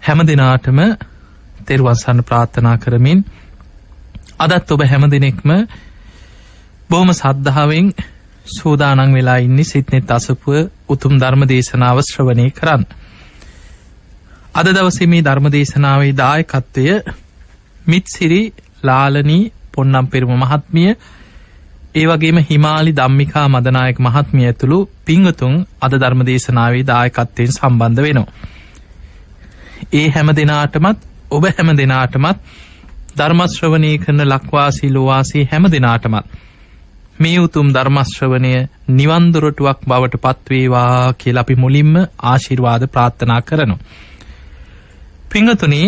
හැම දිනාටම තෙරුවන් සරණ ප්‍රාර්ථනා කරමින් අදත් ඔබ හැම දිනෙකම බොහොම සද්ධාවෙන් සූදානම් වෙලා ඉන්නේ සිත්නෙත් අසපුව උතුම් ධර්ම දේශනාව ශ්‍රවණය කරන්න. අද දවසේ මේ ධර්ම දේශනාවේ දායකත්වය මිත්සිරි ලාලනී පොන්නම් පෙරම මහත්මිය, ඒ වගේම හිමාලි ධම්මිකා මදනායක මහත්මිය ඇතුළු පින්වතුන් අද ධර්ම දේශනාවේ දායකත්වයෙන් සම්බන්ධ වෙනවා. ඒ හැම දිනාටමත් ඔබ හැම දිනාටමත් ධර්ම ශ්‍රවණය කරන ලක්වාසී ලෝවාසී හැම දිනාටමත් මේ උතුම් ධර්ම ශ්‍රවණය නිවන් දොරටුවක් බවට පත්වේවා කියලා අපි මුලින්ම ආශිර්වාද ප්‍රාර්ථනා කරනවා. පින්වතුනි,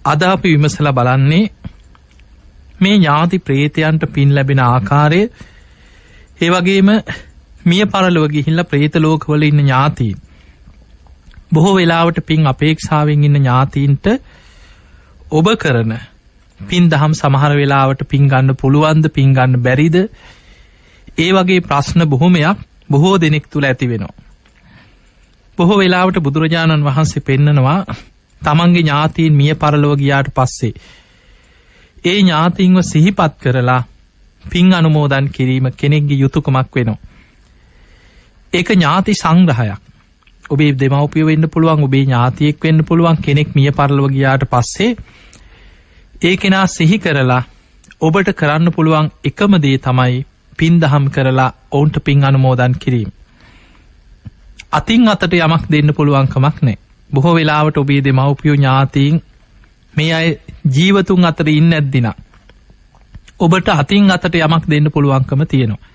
අද අපි විමසලා බලන්නේ මේ ඥාති ප්‍රේතයන්ට පින් ලැබෙන ආකාරය, ඒ වගේම මිය පරලොව ගිහිල්ලා ප්‍රේත ලෝකවල ඉන්න ඥාතීන්, බොහෝ වෙලාවට පින් අපේක්ෂාවෙන් ඉන්න ඥාතීන්ට ඔබ කරන පින් දහම් සමහර වෙලාවට පින් ගන්න පුළුවන්ද, පින් ගන්න බැරිද, ඒ වගේ ප්‍රශ්න බොහොමයක් බොහෝ දෙනෙක් තුල ඇති වෙනවා. බොහෝ වෙලාවට බුදුරජාණන් වහන්සේ පෙන්නනවා තමන්ගේ ඥාතීන් මිය පරලොව ගියාට පස්සේ ඒ ඥාතීන්ව සිහිපත් කරලා පින් අනුමෝදන් කිරීම කෙනෙක්ගේ යුතුයකමක් වෙනවා. ඒක ඥාති සංග්‍රහයක්. ඔබේ දෙමව්පිය වෙන්න පුළුවන්, ඔබේ ඥාතියෙක් වෙන්න පුළුවන්. කෙනෙක් මිය පරලොව ගියාට පස්සේ ඒ කෙනා සිහි කරලා ඔබට කරන්න පුළුවන් එකම දේ තමයි පින් දහම් කරලා ඔවුන්ට පින් අනුමෝදන් කිරීම. අතින් අතට යමක් දෙන්න පුළුවන් කමක් නැහැ. බොහෝ වෙලාවට ඔබේ දෙමව්පියෝ ඥාතීන් මේ අය ජීවතුන් අතර ඉන්නේ නැද්දිනා ඔබට අතින් අතට යමක් දෙන්න පුළුවන්කම තියෙනවා.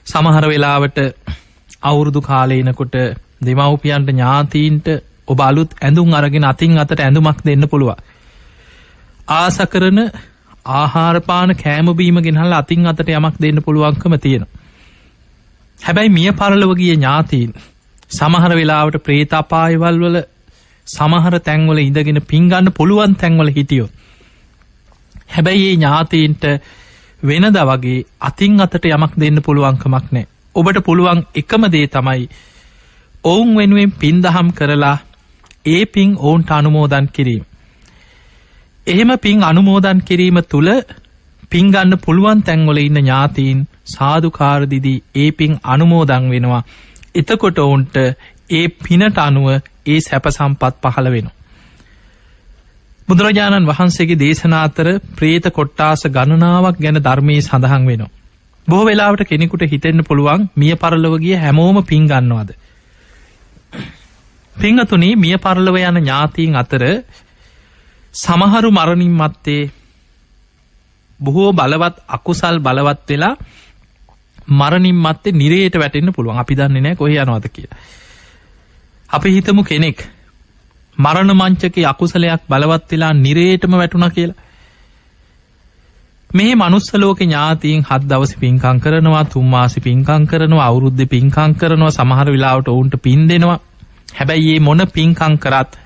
සමහර වෙලාවට අවුරුදු කාලේ එනකොට දෙමව්පියන්ට ඥාතීන්ට ඔබ අලුත් ඇඳුම් අරගෙන අතින් අතට ඇඳුමක් දෙන්න පුළුවන්. ආස කරන ආහාර පාන කෑම බීම ගෙනල්ලා අතින් අතට යමක් දෙන්න පුළුවන්කම තියෙනවා. හැබැයි මිය පරලොව ගිය ඥාතීන් සමහර වෙලාවට ප්‍රේත අපායවල වල සමහර තැන්වල ඉඳගෙන පින් ගන්න පුළුවන් තැන්වල හිටියොත්, හැබැයි මේ ඥාතීන්ට වෙනදා වගේ අතින් අතට යමක් දෙන්න පුළුවන්කමක් නැහැ. ඔබට පුළුවන් එකම දේ තමයි ඔවුන් වෙනුවෙන් පින් දහම් කරලා ඒ පින් ඔවුන්ට අනුමෝදන් කිරීම. එහෙම පින් අනුමෝදන් කිරීම තුළ පින් ගන්න පුළුවන් තැන්වල ඉන්න ඥාතීන් සාදුකාර දීදී ඒ පින් අනුමෝදන් වෙනවා. එතකොට ඔවුන්ට ඒ පිනට අනුව ඒ සැප සම්පත් පහළ වෙනවා. බුදුරජාණන් වහන්සේගේ දේශනා අතර ප්‍රේත කොට්ටාස ගණනාවක් ගැන ධර්මයේ සඳහන් වෙනවා. බොහෝ වෙලාවට කෙනෙකුට හිතෙන්න පුළුවන් මිය පරලොව ගිය හැමෝම පින් ගන්නවද? පින්තුනි, මිය පරලොව යන ඥාතීන් අතර සමහරු මරණින් මත්තේ බොහෝ බලවත් අකුසල් බලවත් වෙලා මරණින් මත්තේ නිරේට වැටෙන්න පුළුවන්. අපි දන්නේ නැහැ කොහේ යනවද කියලා. අපි හිතමු කෙනෙක් මරණ මංචකේ අකුසලයක් බලවත් වෙලා නිරේටම වැටුණා කියලා. මේ මනුස්ස ලෝකේ ඥාතීන් 7 දවස් පින්කම් කරනවා, 3 මාස පින්කම් කරනවා, අවුරුද්දේ පින්කම් කරනවා, සමහර වෙලාවට ඔවුන්ට පින් දෙනවා. හැබැයි මේ මොන පින්කම් කරත්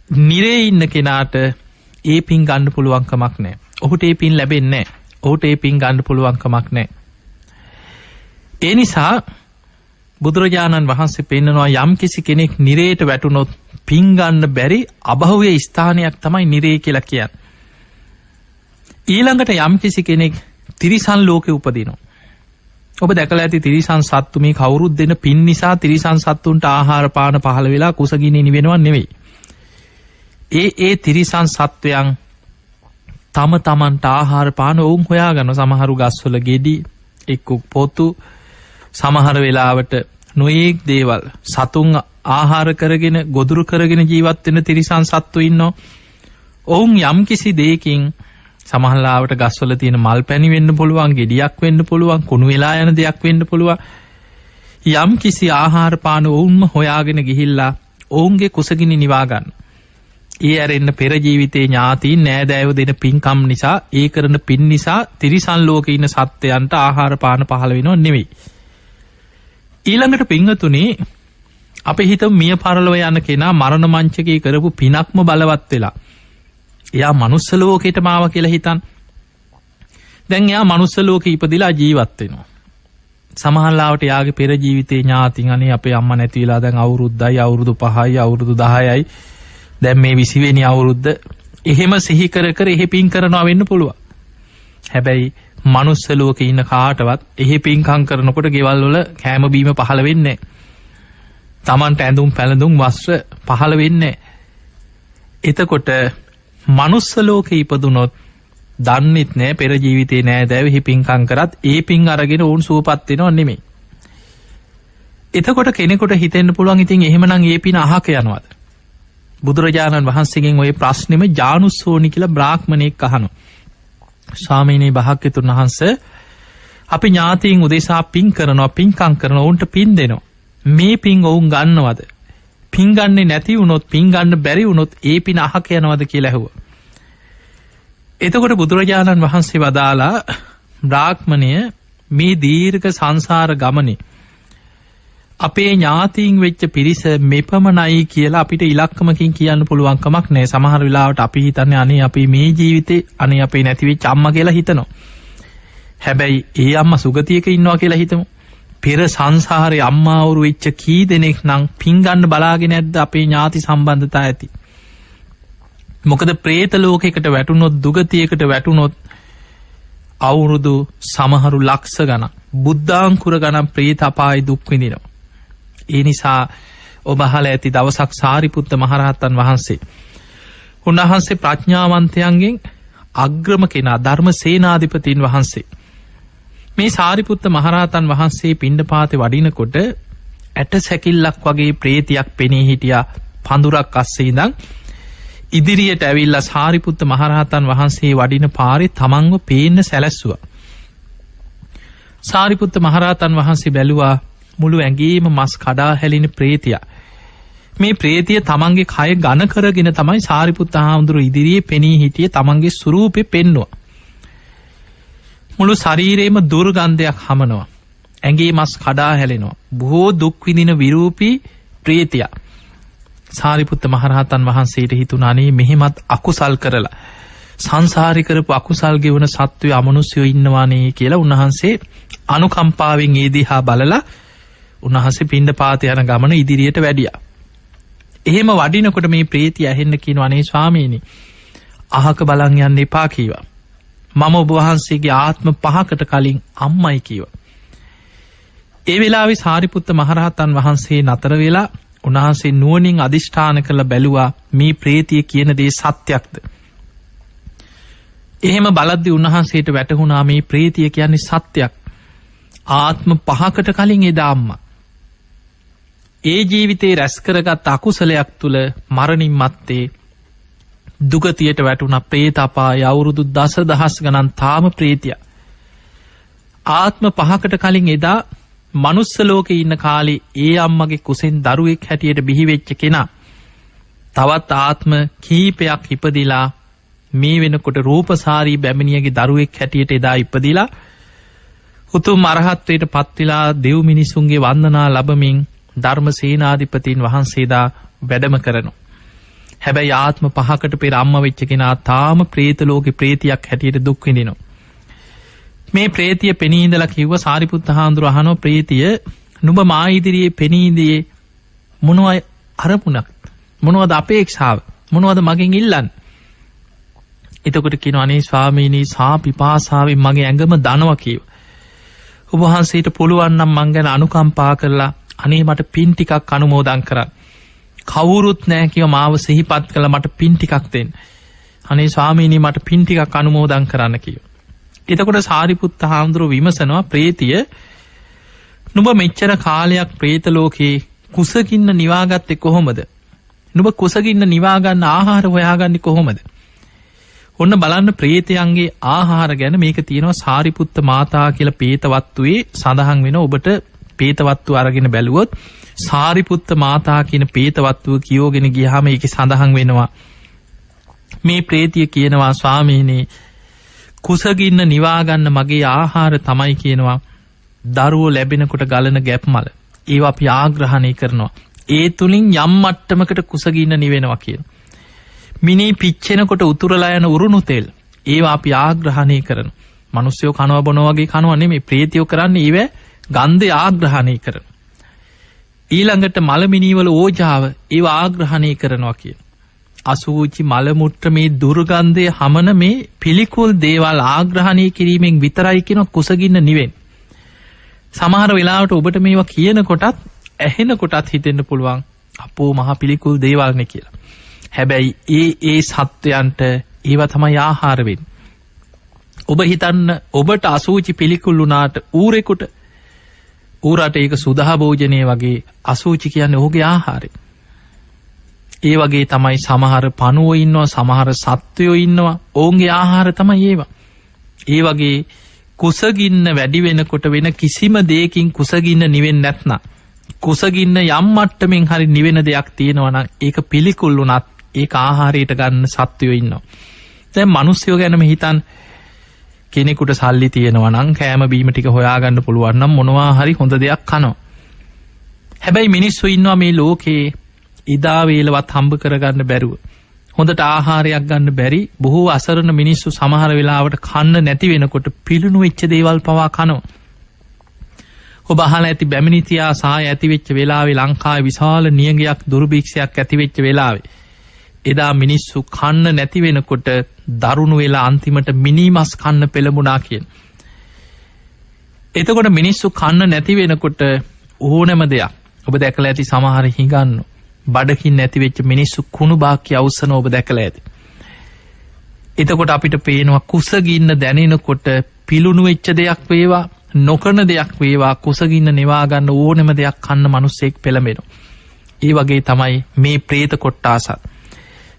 නිරේ ඉන්න කෙනාට ඒ පින් ගන්න පුළුවන් කමක් නැහැ. ඔහුට ඒ පින් ලැබෙන්නේ නැහැ. ඔහුට ඒ පින් ගන්න පුළුවන් කමක් නැහැ. ඒ නිසා බුදුරජාණන් වහන්සේ පෙන්නනවා යම් කිසි කෙනෙක් නිරේට වැටුනොත් පින් ගන්න බැරි අභව්‍ය ස්ථානයක් තමයි නිරේ කියලා කියන්නේ. ඊළඟට යම් කිසි කෙනෙක් තිරිසන් ලෝකේ උපදිනවා. ඔබ දැකලා ඇති තිරිසන් සත්තු මේ කවුරුත් දෙන පින් නිසා තිරිසන් සත්තුන්ට ආහාර පාන පහළ වෙලා කුසගිනි නිවෙනව නෙවෙයි. ඒ තිරිසන් සත්වයන් තම තමන්ට ආහාර පාන ඔවුන් හොයාගන්න. සමහරු ගස්වල ගෙඩි, එක්ක පොතු, සමහර වෙලාවට නොයේක් දේවල් සතුන් ආහාර කරගෙන ගොදුරු කරගෙන ජීවත් වෙන තිරිසන් සත්තු ඉන්නවා. ඔවුන් යම් කිසි දෙයකින් සමහරලාවට ගස්වල තියෙන මල් පැණි වෙන්න පුළුවන්, ගෙඩියක් වෙන්න පුළුවන්, කුණු වෙලා යන දෙයක් වෙන්න පුළුවන්. යම් කිසි ආහාර පාන ඔවුන්ම හොයාගෙන ගිහිල්ලා ඔවුන්ගේ කුසගිනි නිවා ගන්න. ඒ ඇරෙන්න පෙර ජීවිතේ ඥාතීන් නෑදෑයෝ දෙන පින්කම් නිසා, ඒ කරන පින් නිසා තිරිසන් ලෝකේ ඉන්න සත්වයන්ට ආහාර පාන පහළ වෙනව නෙවෙයි. ඊළඟට පින්වතුනි, අපි හිතමු මිය පරලොව යන කෙනා මරණ මංචකේ කරපු පිනක්ම බලවත් වෙලා එයා මනුස්ස ලෝකෙටම ආවා කියලා හිතන්න. දැන් එයා මනුස්ස ලෝකේ ඉපදිලා ජීවත් වෙනවා. සමහරවිට යාගේ පෙර ජීවිතේ ඥාතින් අනේ අපේ අම්මා නැති වෙලා දැන් අවුරුද්දයි, අවුරුදු 5යි, අවුරුදු 10යි දැන් මේ 20 වෙනි අවුරුද්ද එහෙම සිහි කර කර එහෙ පින් කරනවා වෙන්න පුළුවන්. හැබැයි මනුස්ස ලෝකේ ඉන්න කාටවත් එහෙ පින්කම් කරනකොට ගෙවල් වල කෑම බීම පහළ වෙන්නේ නැහැ. Tamanට ඇඳුම් පැළඳුම් වස්ත්‍ර පහළ වෙන්නේ නැහැ. එතකොට මනුස්ස ලෝකේ ඉපදුනොත් දන්නෙත් නෑ පෙර ජීවිතේ නෑ දැව හි පින්කම් කරත් ඒ පින් අරගෙන උන් සුවපත් වෙනව නෙමෙයි. එතකොට කෙනෙකුට හිතෙන්න පුළුවන් ඉතින් එහෙමනම් ඒ පින අහක යනවාද? බුදුරජාණන් වහන්සේගෙන් ওই ප්‍රශ්නෙම ජානුස්සෝනි කියලා බ්‍රාහ්මණෙක් අහනවා. ස්වාමීනි භාග්‍යතුන් වහන්සේ අපි ඥාතීන් උදෙසා පින් කරනවා පින්කම් කරනවා උන්ට පින් දෙනවා. මේ පින් ඔවුන් ගන්නවද? පින් ගන්නේ නැති වුණොත් පින් ගන්න බැරි වුණොත් ඒ පින අහක යනවද කියලා ඇහුවා. එතකොට බුදුරජාණන් වහන්සේ වදාලා බ්‍රාහ්මණය මේ දීර්ඝ සංසාර ගමනේ අපේ ඥාතීන් වෙච්ච පිරිස මෙපමණයි කියලා අපිට ඉලක්කමකින් කියන්න පුළුවන් කමක් නැහැ. සමහර වෙලාවට අපි හිතන්නේ අනේ අපි මේ ජීවිතේ අනේ අපේ නැති වෙච්ච අම්මා කියලා හිතනවා. හැබැයි ඒ අම්මා සුගතියක ඉන්නවා කියලා හිතමු. පෙර සංසාරේ අම්මාවරු වෙච්ච කී දෙනෙක් නම් පින් ගන්න බලාගෙන නැද්ද අපේ ඥාති සම්බන්ධතා ඇති. මොකද പ്രേත ලෝකයකට වැටුනොත් දුගතියකට වැටුනොත් අවුරුදු සමහරු ලක්ෂ ගණන් බුද්ධාංකුර ගණන් പ്രേත අපායේ දුක් විඳිනවා. ඒ නිසා ඔබ අහලා ඇති දවසක් සාරිපුත්ත මහරහතන් වහන්සේ උන්වහන්සේ ප්‍රඥාවන්තයන්ගෙන් අග්‍රම කෙනා ධර්මසේනාධිපතින් වහන්සේ මේ සාරිපුත්ත මහරහතන් වහන්සේ පිණ්ඩපාතේ වඩිනකොට ඇට සැකිල්ලක් වගේ പ്രേතියක් පෙනී හිටියා පඳුරක් අස්සේ ඉඳන් ඉදිරියට ඇවිල්ලා සාරිපුත්ත මහරහතන් වහන්සේ වඩින පාරේ තමන්ව පේන්න සැලැස්සුවා. සාරිපුත්ත මහරහතන් වහන්සේ බැලුවා මුළු ඇඟේම මස් කඩා හැලින പ്രേතියා. මේ പ്രേතිය තමන්ගේ කය ඝන කරගෙන තමයි සාරිපුත්ත හාමුදුරුවෝ ඉදිරියේ පෙනී හිටියේ තමන්ගේ ස්වරූපේ පෙන්නවා. මුළු ශරීරේම දුර්ගන්ධයක් හමනවා. ඇඟේ මස් කඩා හැලෙනවා. බොහෝ දුක් විඳින විරූපී പ്രേතියා. සාරිපුත්ත මහරහතන් වහන්සේට හිතුණා අනේ මෙහෙමත් අකුසල් කරලා සංසාරේ කරපු අකුසල් ගෙවන සත්වය අමනුෂ්‍යයෝ ඉන්නවානේ කියලා උන්වහන්සේ අනුකම්පාවෙන් ඒ දිහා බලලා උන්වහන්සේ පිණ්ඩපාත යන ගමන ඉදිරියට වැඩියා. එහෙම වඩිනකොට මේ ප්‍රේතිය ඇහෙන්න කියනවා අනේ ස්වාමීනි අහක බලන් යන්න එපා කීවා. මම ඔබ වහන්සේගේ ආත්ම 5කට කලින් අම්මයි කීවා. ඒ වෙලාවේ සාරිපුත්ත මහරහතන් වහන්සේ නතර වෙලා උන්වහන්සේ නුවණින් අදිෂ්ඨාන කරලා බැලුවා මේ ප්‍රේතිය කියන දේ සත්‍යක්ද? එහෙම බලද්දී උන්වහන්සේට වැටහුණා මේ ප්‍රේතිය කියන්නේ සත්‍යයක්. ආත්ම 5කට කලින් එදා අම්මා ඒ ජීවිතේ රැස් කරගත් අකුසලයක් තුල මරණින් මත්තේ දුගතියට වැටුණා. പ്രേත අපාය අවුරුදු දසදහස් ගණන් තාම ප්‍රේතිය. ආත්ම 5කට කලින් එදා මනුස්ස ලෝකේ ඉන්න කාලේ ඒ අම්මගේ කුසෙන් දරුවෙක් හැටියට බිහි වෙච්ච කෙනා තවත් ආත්ම කීපයක් ඉපදිලා මේ වෙනකොට රූපසාරී බැමිණියගේ දරුවෙක් හැටියට එදා ඉපදිලා උතුම් අරහත්වයට පත්විලා දෙව් මිනිසුන්ගේ වන්දනා ලැබමින් ධර්මසේනාධිපතීන් වහන්සේදා වැඩම කරනවා. හැබැයි ආත්ම 5කට පෙර අම්මා වෙච්ච කෙනා තාම പ്രേත ලෝකේ ප්‍රේතියක් හැටියට දුක් විඳිනවා. මේ ප්‍රේතිය පෙනී ඉඳලා කිව්ව සාරිපුත්ත හාමුදුරුවෝ අහනවා ප්‍රේතිය නුඹ මා ඉදිරියේ පෙනී ඉඳියේ මොනවයි අරමුණක් මොනවද අපේක්ෂාව මොනවද මගෙන් ඉල්ලන්නේ? එතකොට කියනවා අනේ ස්වාමීනි සා පිපාසාවෙන් මගේ ඇඟම දනවා කිව්වා. ඔබ වහන්සේට පුළුවන් නම් මං ගැන අනුකම්පා කරලා අනේ මට පින් ටිකක් අනුමෝදන් කරන්න. කවුරුත් නැහැ කිව්වා මාව සිහිපත් කළා මට පින් ටිකක් දෙන්න. අනේ ස්වාමීනි මට පින් ටිකක් අනුමෝදන් කරන්න කිව්වා. එතකොට සාරිපුත්ත හාමුදුරුවෝ විමසනවා ප්‍රේතිය නුඹ මෙච්චර කාලයක් പ്രേත ලෝකේ කුසගින්න නිවාගත්තේ කොහොමද? නුඹ කුසගින්න නිවා ගන්න ආහාර හොයාගන්නේ කොහොමද? ඔන්න බලන්න ප්‍රේතයන්ගේ ආහාර ගැන මේක තියෙනවා සාරිපුත්ත මාතා කියලා පේතවත්තුවේ සඳහන් වෙන ඔබට පේතවත්තුව අරගෙන බැලුවොත් සාරිපුත්ත මාතා කියන පේතවත්තුව කියෝගෙන ගියාම ඒකේ සඳහන් වෙනවා මේ ප්‍රේතිය කියනවා ස්වාමීනි කුසගින්න නිවා ගන්න මගේ ආහාර තමයි කියනවා දරුවෝ ලැබෙනකොට ගලන ගැප්මල ඒවා අපි ආග්‍රහණය කරනවා ඒ තුලින් යම් මට්ටමකට කුසගින්න නිවෙනවා කියන මිනී පිච්චෙනකොට උතුරලා යන උරුණු තෙල් ඒවා අපි ආග්‍රහණය කරනවා. මිනිස්සුયો කනවා බොනවා වගේ කනවා නෙමෙයි ප්‍රේතියෝ කරන්නේ ඊව ගන්ධය ආග්‍රහණය කරනවා. ඊළඟට මලමිනී වල ඕජාව ඒවා ආග්‍රහණය කරනවා කියන. අසුචි මල මුත්‍ර මේ දුර්ගන්ධය හමන මේ පිළිකුල් දේවල් ආග්‍රහණය කිරීමෙන් විතරයි කියන කුසගින්න නිවෙන්නේ. සමහර වෙලාවට ඔබට මේවා කියන කොටත් ඇහෙන කොටත් හිතෙන්න පුළුවන් අපෝ මහා පිළිකුල් දේවල්නේ කියලා. හැබැයි ඒ සත්වයන්ට ඒවා තමයි ආහාර වෙන්නේ. ඔබ හිතන්න ඔබට අසුචි පිළිකුල් වුණාට ඌරෙකුට ඌරට ඒක සුදා භෝජනය වගේ අසුචි කියන්නේ ඔහුගේ ආහාරය. ඒ වගේ තමයි සමහර පණුවෝ ඉන්නවා, සමහර සත්වයෝ ඉන්නවා. ඔවුන්ගේ ආහාර තමයි ඒවා. ඒ වගේ කුසගින්න වැඩි වෙනකොට වෙන කිසිම දෙයකින් කුසගින්න නිවෙන්නේ නැත්නම් කුසගින්න යම් මට්ටමින් හරි නිවෙන දෙයක් තියෙනවා නම් ඒක පිළිකුල් වුණත් ඒක ආහාරයට ගන්න සත්වයෝ ඉන්නවා. දැන් මිනිස්සුયો ගැනම හිතන් කෙනෙකුට සල්ලි තියෙනවා නම් කෑම බීම ටික හොයාගන්න පුළුවන් නම් මොනවා හරි හොඳ දෙයක් කනවා. හැබැයි මිනිස්සු ඉන්නවා මේ ලෝකේ ඉදා වේලවත් හම්බ කරගන්න බැරුව හොඳට ආහාරයක් ගන්න බැරි බොහෝ අසරණ මිනිස්සු සමහර වෙලාවට කන්න නැති වෙනකොට පිළුණු වෙච්ච දේවල් පවා කනවා. ඔබ අහලා ඇති බැමිණිතියා සාය ඇති වෙච්ච වෙලාවේ ලංකාවේ විශාල නියඟයක් දුර්භික්ෂයක් ඇති වෙච්ච වෙලාවේ එදා මිනිස්සු කන්න නැති වෙනකොට දරුණු වෙලා අන්තිමට මිනිමස් කන්න පෙළඹුණා කියන. එතකොට මිනිස්සු කන්න නැති වෙනකොට ඕනෑම දෙයක් ඔබ දැකලා ඇති සමහර හිඟන්නු බඩකින් නැති වෙච්ච මිනිස්සු කුණු බාක්‍ය අවසන ඔබ දැකලා ඇති. එතකොට අපිට පේනවා කුසගින්න දැනෙනකොට පිළුණු වෙච්ච දෙයක් වේවා නොකරන දෙයක් වේවා කුසගින්න නිවා ගන්න ඕනෑම දෙයක් කන්න මිනිස්සෙක් පෙළඹෙනවා. ඒ වගේ තමයි මේ പ്രേත කොට්ටාසත්.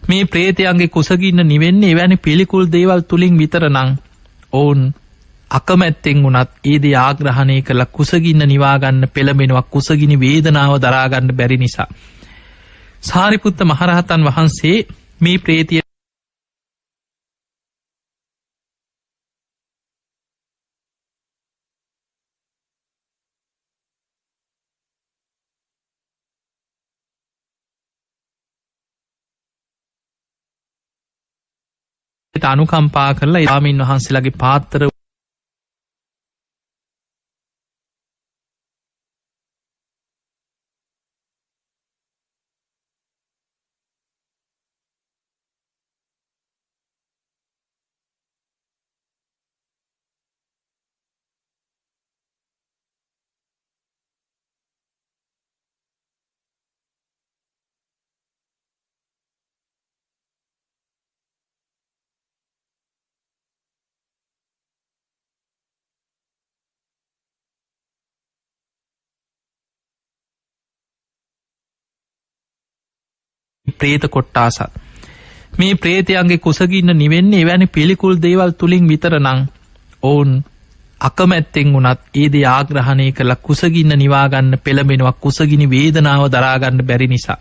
මේ പ്രേතයන්ගේ කුසගින්න නිවෙන්නේ එවැනි පිළිකුල් දේවල් තුලින් විතරනම් ඕන් අකමැත්තෙන් වුණත් ඒ දේ ආග්‍රහණය කරලා කුසගින්න නිවා ගන්න පෙළඹෙනවා. කුසගිනි වේදනාව දරා ගන්න බැරි නිසා. සාරිපුත්ත මහරහතන් වහන්සේ මේ ප්‍රේතිය අනුකම්පා කරලා ස්වාමීන් වහන්සේලාගේ පාත්‍ර ප්‍රේත කොට්ටාසත්. මේ ප්‍රේතයන්ගේ කුසගින්න නිවෙන්නේ එවැනි පිළිකුල් දේවල් තුලින් විතරනම් ඕන් අකමැත්තෙන් වුණත් ඒ දේ ආග්‍රහණය කරලා කුසගින්න නිවා ගන්න පෙළඹෙනවා. කුසගිනි වේදනාව දරා ගන්න බැරි නිසා.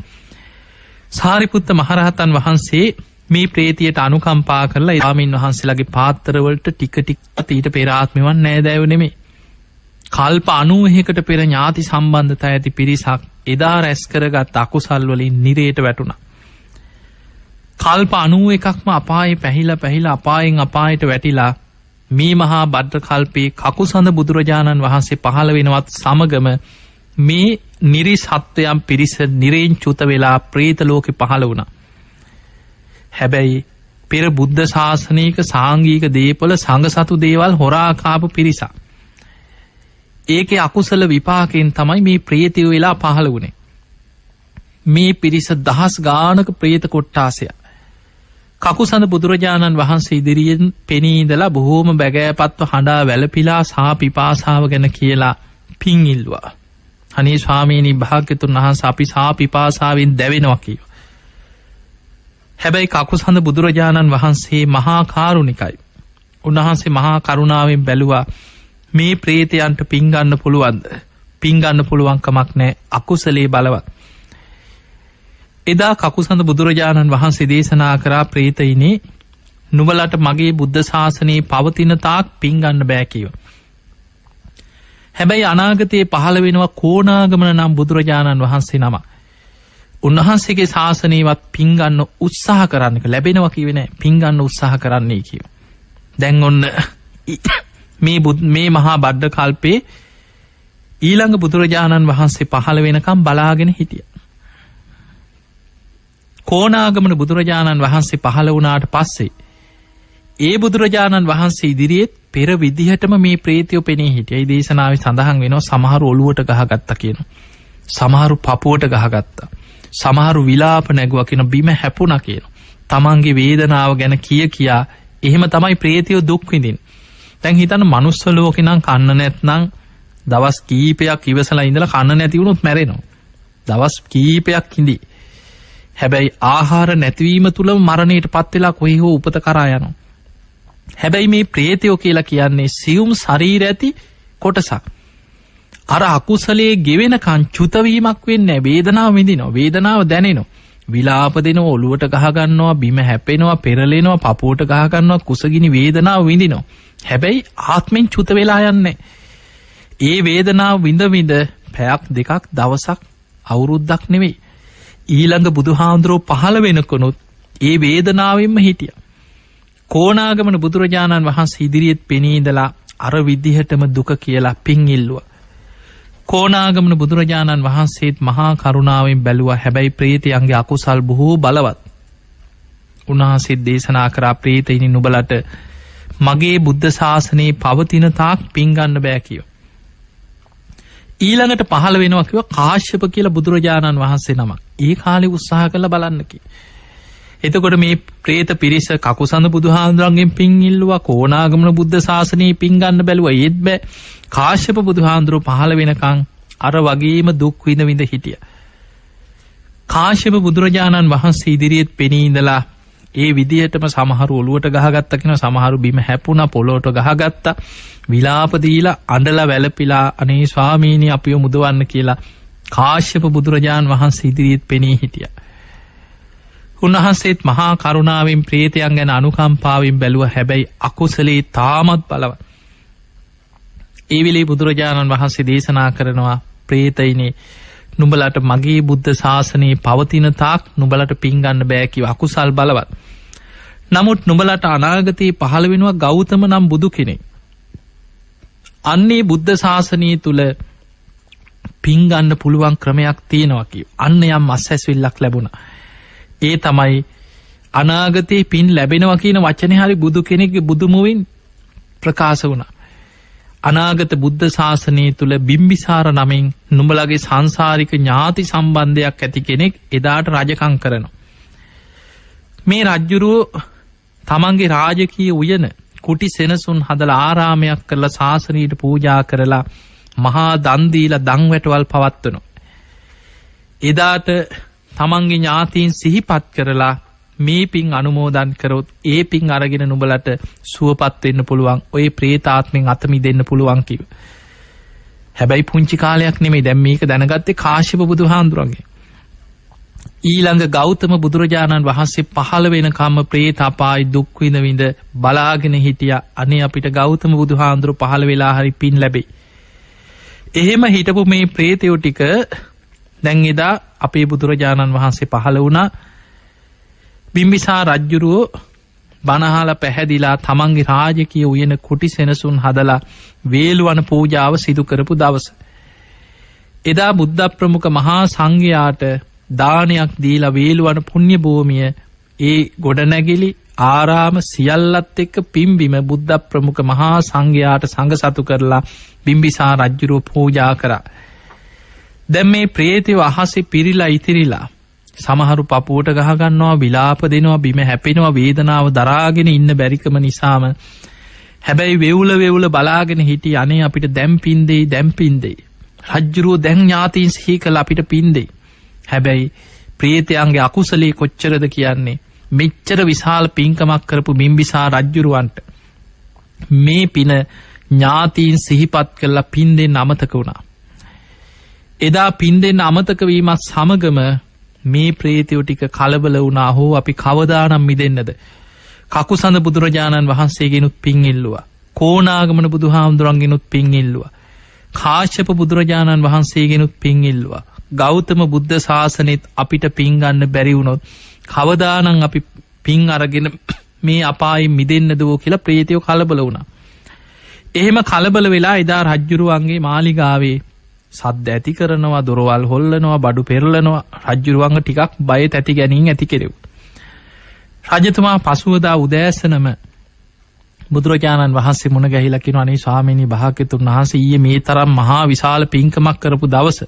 සාරිපුත්ත මහරහතන් වහන්සේ මේ ප්‍රේතියට අනුකම්පා කරලා ස්වාමීන් වහන්සේලාගේ පාත්‍ර වලට ටික ටික ඊට පෙර ආත්මෙවන් නෑදෑයෝ නෙමෙයි. කල්ප 90කට පෙර ඥාති සම්බන්ධතා ඇති පිරිසක් එදා රැස් කරගත් අකුසල් වලින් නිරේට වැටුණා. කල්ප 91ක්ම අපායේ පැහිලා අපායෙන් අපායට වැටිලා මේ මහා භද්‍ර කල්පේ කකුසඳ බුදුරජාණන් වහන්සේ පහළ වෙනවත් සමගම මේ නිරිසත්වයන් පිරිස නිරේන් චුත වෙලා പ്രേත ලෝකෙ පහළ වුණා. හැබැයි පෙර බුද්ධ ශාසනයක සාංගික දීපල සංඝසතු දේවල් හොරා කාපු පිරිසක්. ඒකේ අකුසල විපාකයෙන් තමයි මේ ප්‍රේතයෝ වෙලා පහළ වුණේ. මේ පිරිස දහස් ගානක ප්‍රේත කොට්ටාසය කකුසඳ බුදුරජාණන් වහන්සේ ඉදිරියෙන් පෙනී ඉඳලා බොහෝම බැගෑපත්ව හඬා වැළපිලා සා පිපාසාව ගැන කියලා පින් ඉල්ලුවා. අනේ ස්වාමීනි භාග්‍යතුන් වහන්සේ අපි සා පිපාසාවෙන් දැවෙනවා කිව්වා. හැබැයි කකුසඳ බුදුරජාණන් වහන්සේ මහා කාරුණිකයි. උන්වහන්සේ මහා කරුණාවෙන් බැලුවා මේ ප්‍රේතයන්ට පින් ගන්න පුළුවන්ද? පින් ගන්න පුළුවන් කමක් නැහැ. අකුසලේ බලවත්. එදා කකුසඳ බුදුරජාණන් වහන්සේ දේශනා කරා ප්‍රේතයිනේ නුඹලට මගේ බුද්ධ ශාසනයේ පවතින තාක් පින් ගන්න බෑ කිව්වා. හැබැයි අනාගතයේ පහළ වෙනවා කෝණාගමන නම් බුදුරජාණන් වහන්සේ නම. උන්වහන්සේගේ ශාසනයවත් පින් ගන්න උත්සාහ කරන්නක ලැබෙනවා කිව්වේ නෑ. පින් ගන්න උත්සාහ කරන්නයි කිව්වා. දැන් ඔන්න මේ මහා බද්ද කල්පේ ඊළඟ බුදුරජාණන් වහන්සේ පහළ වෙනකම් බලාගෙන හිටියා. කෝණාගමන බුදුරජාණන් වහන්සේ පහළ වුණාට පස්සේ ඒ බුදුරජාණන් වහන්සේ ඉදිරියේත් පෙර විදිහටම මේ ප්‍රේතයෝ පෙනී හිටියයි. දේශනාවේ සඳහන් වෙනවා සමහරු ඔළුවට ගහගත්තා කියනවා. සමහරු පපුවට ගහගත්තා. සමහරු විලාප නැගුවා කියන බිම හැපුණා කියනවා. තමන්ගේ වේදනාව ගැන කියා එහෙම තමයි ප්‍රේතයෝ දුක් විඳින්නේ. දැන් හිතන්න මනුස්ස ලෝකේ නම් කන්න නැත්නම් දවස් කීපයක් ඉවසලා ඉඳලා කන්න නැති වුණොත් මැරෙනවා. දවස් කීපයක් ඉඳී. හැබැයි ආහාර නැතිවීම තුලම මරණයටපත් වෙලා කොහේ හෝ උපත කරා යනවා. හැබැයි මේ ප්‍රේතයෝ කියලා කියන්නේ සියුම් ශරීර ඇති කොටසක්. අර අකුසලයේ ගෙවෙනකන් චුතවීමක් වෙන්නේ වේදනාව විඳිනවා. වේදනාව දැනෙනවා. විලාප දෙනවා, ඔළුවට ගහ ගන්නවා, බිම හැපෙනවා, පෙරලෙනවා, පපුවට ගහ ගන්නවා, කුසගිනි වේදනාව විඳිනවා. හැබැයි ආත්මෙන් චුත වෙලා යන්නේ. ඒ වේදනාව විඳ පැයක් දෙකක් දවසක් අවුරුද්දක් නෙවෙයි. ඊළඟ බුදුහාඳුරෝ පහළ වෙනකොනුත් ඒ වේදනාවෙන්ම හිටියා. කෝණාගමන බුදුරජාණන් වහන්සේ ඉදිරියේත් පෙනී ඉඳලා අර විදිහටම දුක කියලා පින් ඉල්ලුවා. කෝණාගමන බුදුරජාණන් වහන්සේත් මහා කරුණාවෙන් බැලුවා. හැබැයි ප්‍රේතයන්ගේ අකුසල් බොහෝ බලවත්. උන්වහන්සේ දේශනා කරා ප්‍රේතයිනි නුඹලට මගේ බුද්ධ ශාසනයේ පවතින තාක් පින් ගන්න බෑ කියෝ. ඊළඟට පහළ වෙනවා කිව්වා කාශ්‍යප කියලා බුදුරජාණන් වහන්සේ නමක්. ඒ කාලේ උත්සාහ කරලා බලන්න කි. එතකොට මේ ප්‍රේත පිරිස කකුසඳ බුදුහාඳුරන්ගෙන් පින් ඉල්ලුවා. කෝණාගමන බුද්ධ ශාසනයේ පින් ගන්න බැලුවා. ඒත් බෑ. කාශ්‍යප බුදුහාඳුරෝ පහළ වෙනකන් අර වගේම දුක් විඳ හිටියා. කාශ්‍යප බුදුරජාණන් වහන්සේ ඉදිරියේත් පෙනී ඉඳලා ඒ විදිහටම සමහරු ඔළුවට ගහගත්තා කියන සමහරු බිම හැපුණා, පොළොවට ගහගත්තා, විලාප දීලා අඬලා වැළපිලා අනේ ස්වාමීනි අපිව මුදවන්න කියලා කාශ්‍යප බුදුරජාණන් වහන්සේ ඉදිරියේත් පෙනී හිටියා. උන්වහන්සේත් මහා කරුණාවෙන් ප්‍රේතයන් ගැන අනුකම්පාවෙන් බැලුවා. හැබැයි අකුසලේ තාමත් බලවත්. ඒ වෙලේ බුදුරජාණන් වහන්සේ දේශනා කරනවා ප්‍රේතයිනේ නුඹලට මගේ බුද්ධ ශාසනයේ පවතින තාක් නුඹලට පින් ගන්න බෑ කිව්වා. අකුසල් බලවත්. නමුත් නුඹලට අනාගතේ පහළ වෙනවා ගෞතම නම් බුදු කෙනෙක්. අන්නේ බුද්ධ ශාසනය තුල පින් ගන්න පුළුවන් ක්‍රමයක් තියෙනවා කිව්වා. අන්න යම් අස්හැස්විල්ලක් ලැබුණා. ඒ තමයි අනාගතේ පින් ලැබෙනවා කියන වචනේ හරි බුදු කෙනෙක්ගේ බුදු මුවින් ප්‍රකාශ වුණා. අනාගත බුද්ධ ශාසනය තුල බිම්බිසාර නමින් නුඹලගේ සංසාරික ඥාති සම්බන්ධයක් ඇති කෙනෙක් එදාට රජකම් කරනවා. මේ රජුරෝ තමන්ගේ රාජකීය උයන කුටි සෙනසුන් හදලා ආරාමයක් කරලා ශාසනයට පූජා කරලා මහා දන් දීලා දන් වැටවල් පවත්වනවා. එදාට තමන්ගේ ඥාතීන් සිහිපත් කරලා මේ පින් අනුමෝදන් කරොත් ඒ පින් අරගෙන නුඹලට සුවපත් වෙන්න පුළුවන්. ඔය ප්‍රේතාත්මෙන් අත මිදෙන්න පුළුවන් කිව්ව. හැබැයි පුංචි කාලයක් නෙමෙයි. දැන් මේක දැනගත්තේ කාශ්‍යප බුදුහාඳුරන්ගේ. ඊළඟ ගෞතම බුදුරජාණන් වහන්සේ පහළ වෙනකම්ම ප්‍රේත අපායි දුක් විඳ බලාගෙන හිටියා. අනේ අපිට ගෞතම බුදුහාඳුර පහළ වෙලා හරි පින් ලැබෙයි. එහෙම හිටපු මේ ප්‍රේතයෝ ටික දැන් එදා අපේ බුදුරජාණන් වහන්සේ පහළ වුණා. බිම්බිසාර රජුරෝ බණහලා පැහැදිලා තමන්ගේ රාජකීය උයන කුටි සෙනසුන් හදලා වේලුවන පූජාව සිදු කරපු දවස. එදා බුද්ධ ප්‍රමුඛ මහා සංඝයාට දානයක් දීලා වේලුවන පුණ්‍ය භූමිය ඒ ගොඩනැගිලි ආරාම සියල්ලත් එක්ක පිම්බිම බුද්ධ ප්‍රමුඛ මහා සංඝයාට සංඝ සතු කරලා බිම්බිසාර රජුරෝ පූජා කරා. දැන් මේ ප්‍රේතයෝ අහසේ පිරිලා ඉතිරිලා සමහරු පපුවට ගහ ගන්නවා, විලාප දෙනවා, බිම හැපෙනවා, වේදනාව දරාගෙන ඉන්න බැරිකම නිසාම. හැබැයි වෙවුල බලාගෙන හිටි අනේ අපිට දැන් පින් දෙයි. රජ්ජුරුව දැන් ඥාතීන් සිහි කළා අපිට පින් දෙයි. හැබැයි ප්‍රේතයන්ගේ අකුසලයේ කොච්චරද කියන්නේ. මෙච්චර විශාල පින්කමක් කරපු බිම්බිසාර රජ්ජුරුවන්ට මේ පින ඥාතීන් සිහිපත් කරලා පින් දෙන්න අමතක වුණා. එදා පින් දෙන්න අමතක වීමත් සමගම මේ ප්‍රේතයෝ ටික කලබල වුණා. හෝ අපි කවදානම් මිදෙන්නද? කකුසඳ බුදුරජාණන් වහන්සේගෙනුත් පින් ඉල්ලුවා. කෝණාගමන බුදුහාමුදුරන්ගෙනුත් පින් ඉල්ලුවා. කාශ්‍යප බුදුරජාණන් වහන්සේගෙනුත් පින් ඉල්ලුවා. ගෞතම බුද්ධ ශාසනෙත් අපිට පින් ගන්න බැරි වුණොත් කවදානම් අපි පින් අරගෙන මේ අපායෙන් මිදෙන්නද කියලා ප්‍රේතයෝ කලබල වුණා. එහෙම කලබල වෙලා එදා රජ්ජුරුවන්ගේ මාලිගාවේ සද්ද ඇති කරනවා, දොරවල් හොල්ලනවා, බඩු පෙරලනවා. රජ්ජුරුවන්ව ටිකක් බය තැති ගැනීම ඇති කෙරෙව්. රජතුමා පසුවදා උදෑසනම බුදුරජාණන් වහන්සේ මුණ ගැහිලා කියනවා, අනේ ස්වාමීනි භාග්‍යතුන් වහන්සේ ඊයේ මේ තරම් මහා විශාල පින්කමක් කරපු දවස.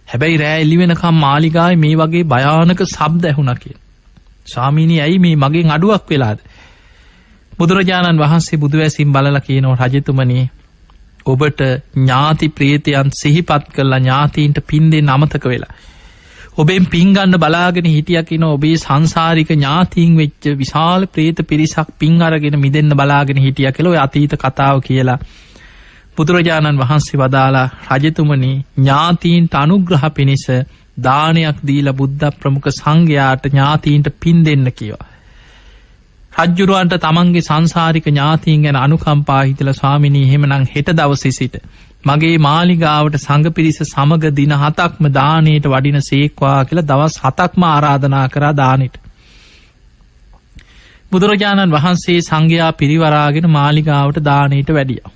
හැබැයි රෑ එළි වෙනකම් මාලිගාවේ මේ වගේ භයානක ශබ්ද ඇහුණා කියලා. ස්වාමීනි ඇයි මේ මගෙන් අඩුවක් වෙලාද? බුදුරජාණන් වහන්සේ බුදුවැසින් බලලා කියනවා, රජතුමනි ඔබට ඥාති ප්‍රේතයන් සිහිපත් කරලා ඥාතීන්ට පින් දෙන්න අමතක වෙලා. ඔබෙන් පින් ගන්න බලාගෙන හිටියා කියන ඔබේ සංසාරික ඥාතීන් වෙච්ච විශාල ප්‍රේත පිරිසක් පින් අරගෙන මිදෙන්න බලාගෙන හිටියා කියලා ඔය අතීත කතාව කියලා බුදුරජාණන් වහන්සේ වදාලා, රජතුමනි ඥාතීන්ට අනුග්‍රහ පිණිස දානයක් දීලා බුද්ධ ප්‍රමුඛ සංඝයාට ඥාතීන්ට පින් දෙන්න කිව්වා. රජ්ජුරුවන්ට තමන්ගේ සංසාරික ඥාතීන් ගැන අනුකම්පා හිතලා, ස්වාමිනී එහෙමනම් හෙට දවසේ සිට මගේ මාලිගාවට සංඝ පිරිස සමග දින 7ක්ම දානෙට වඩින සේක්වා කියලා දවස් 7ක්ම ආරාධනා කරා දානෙට. බුදුරජාණන් වහන්සේ සංඝයා පිරිවරාගෙන මාලිගාවට දානෙට වැඩියා.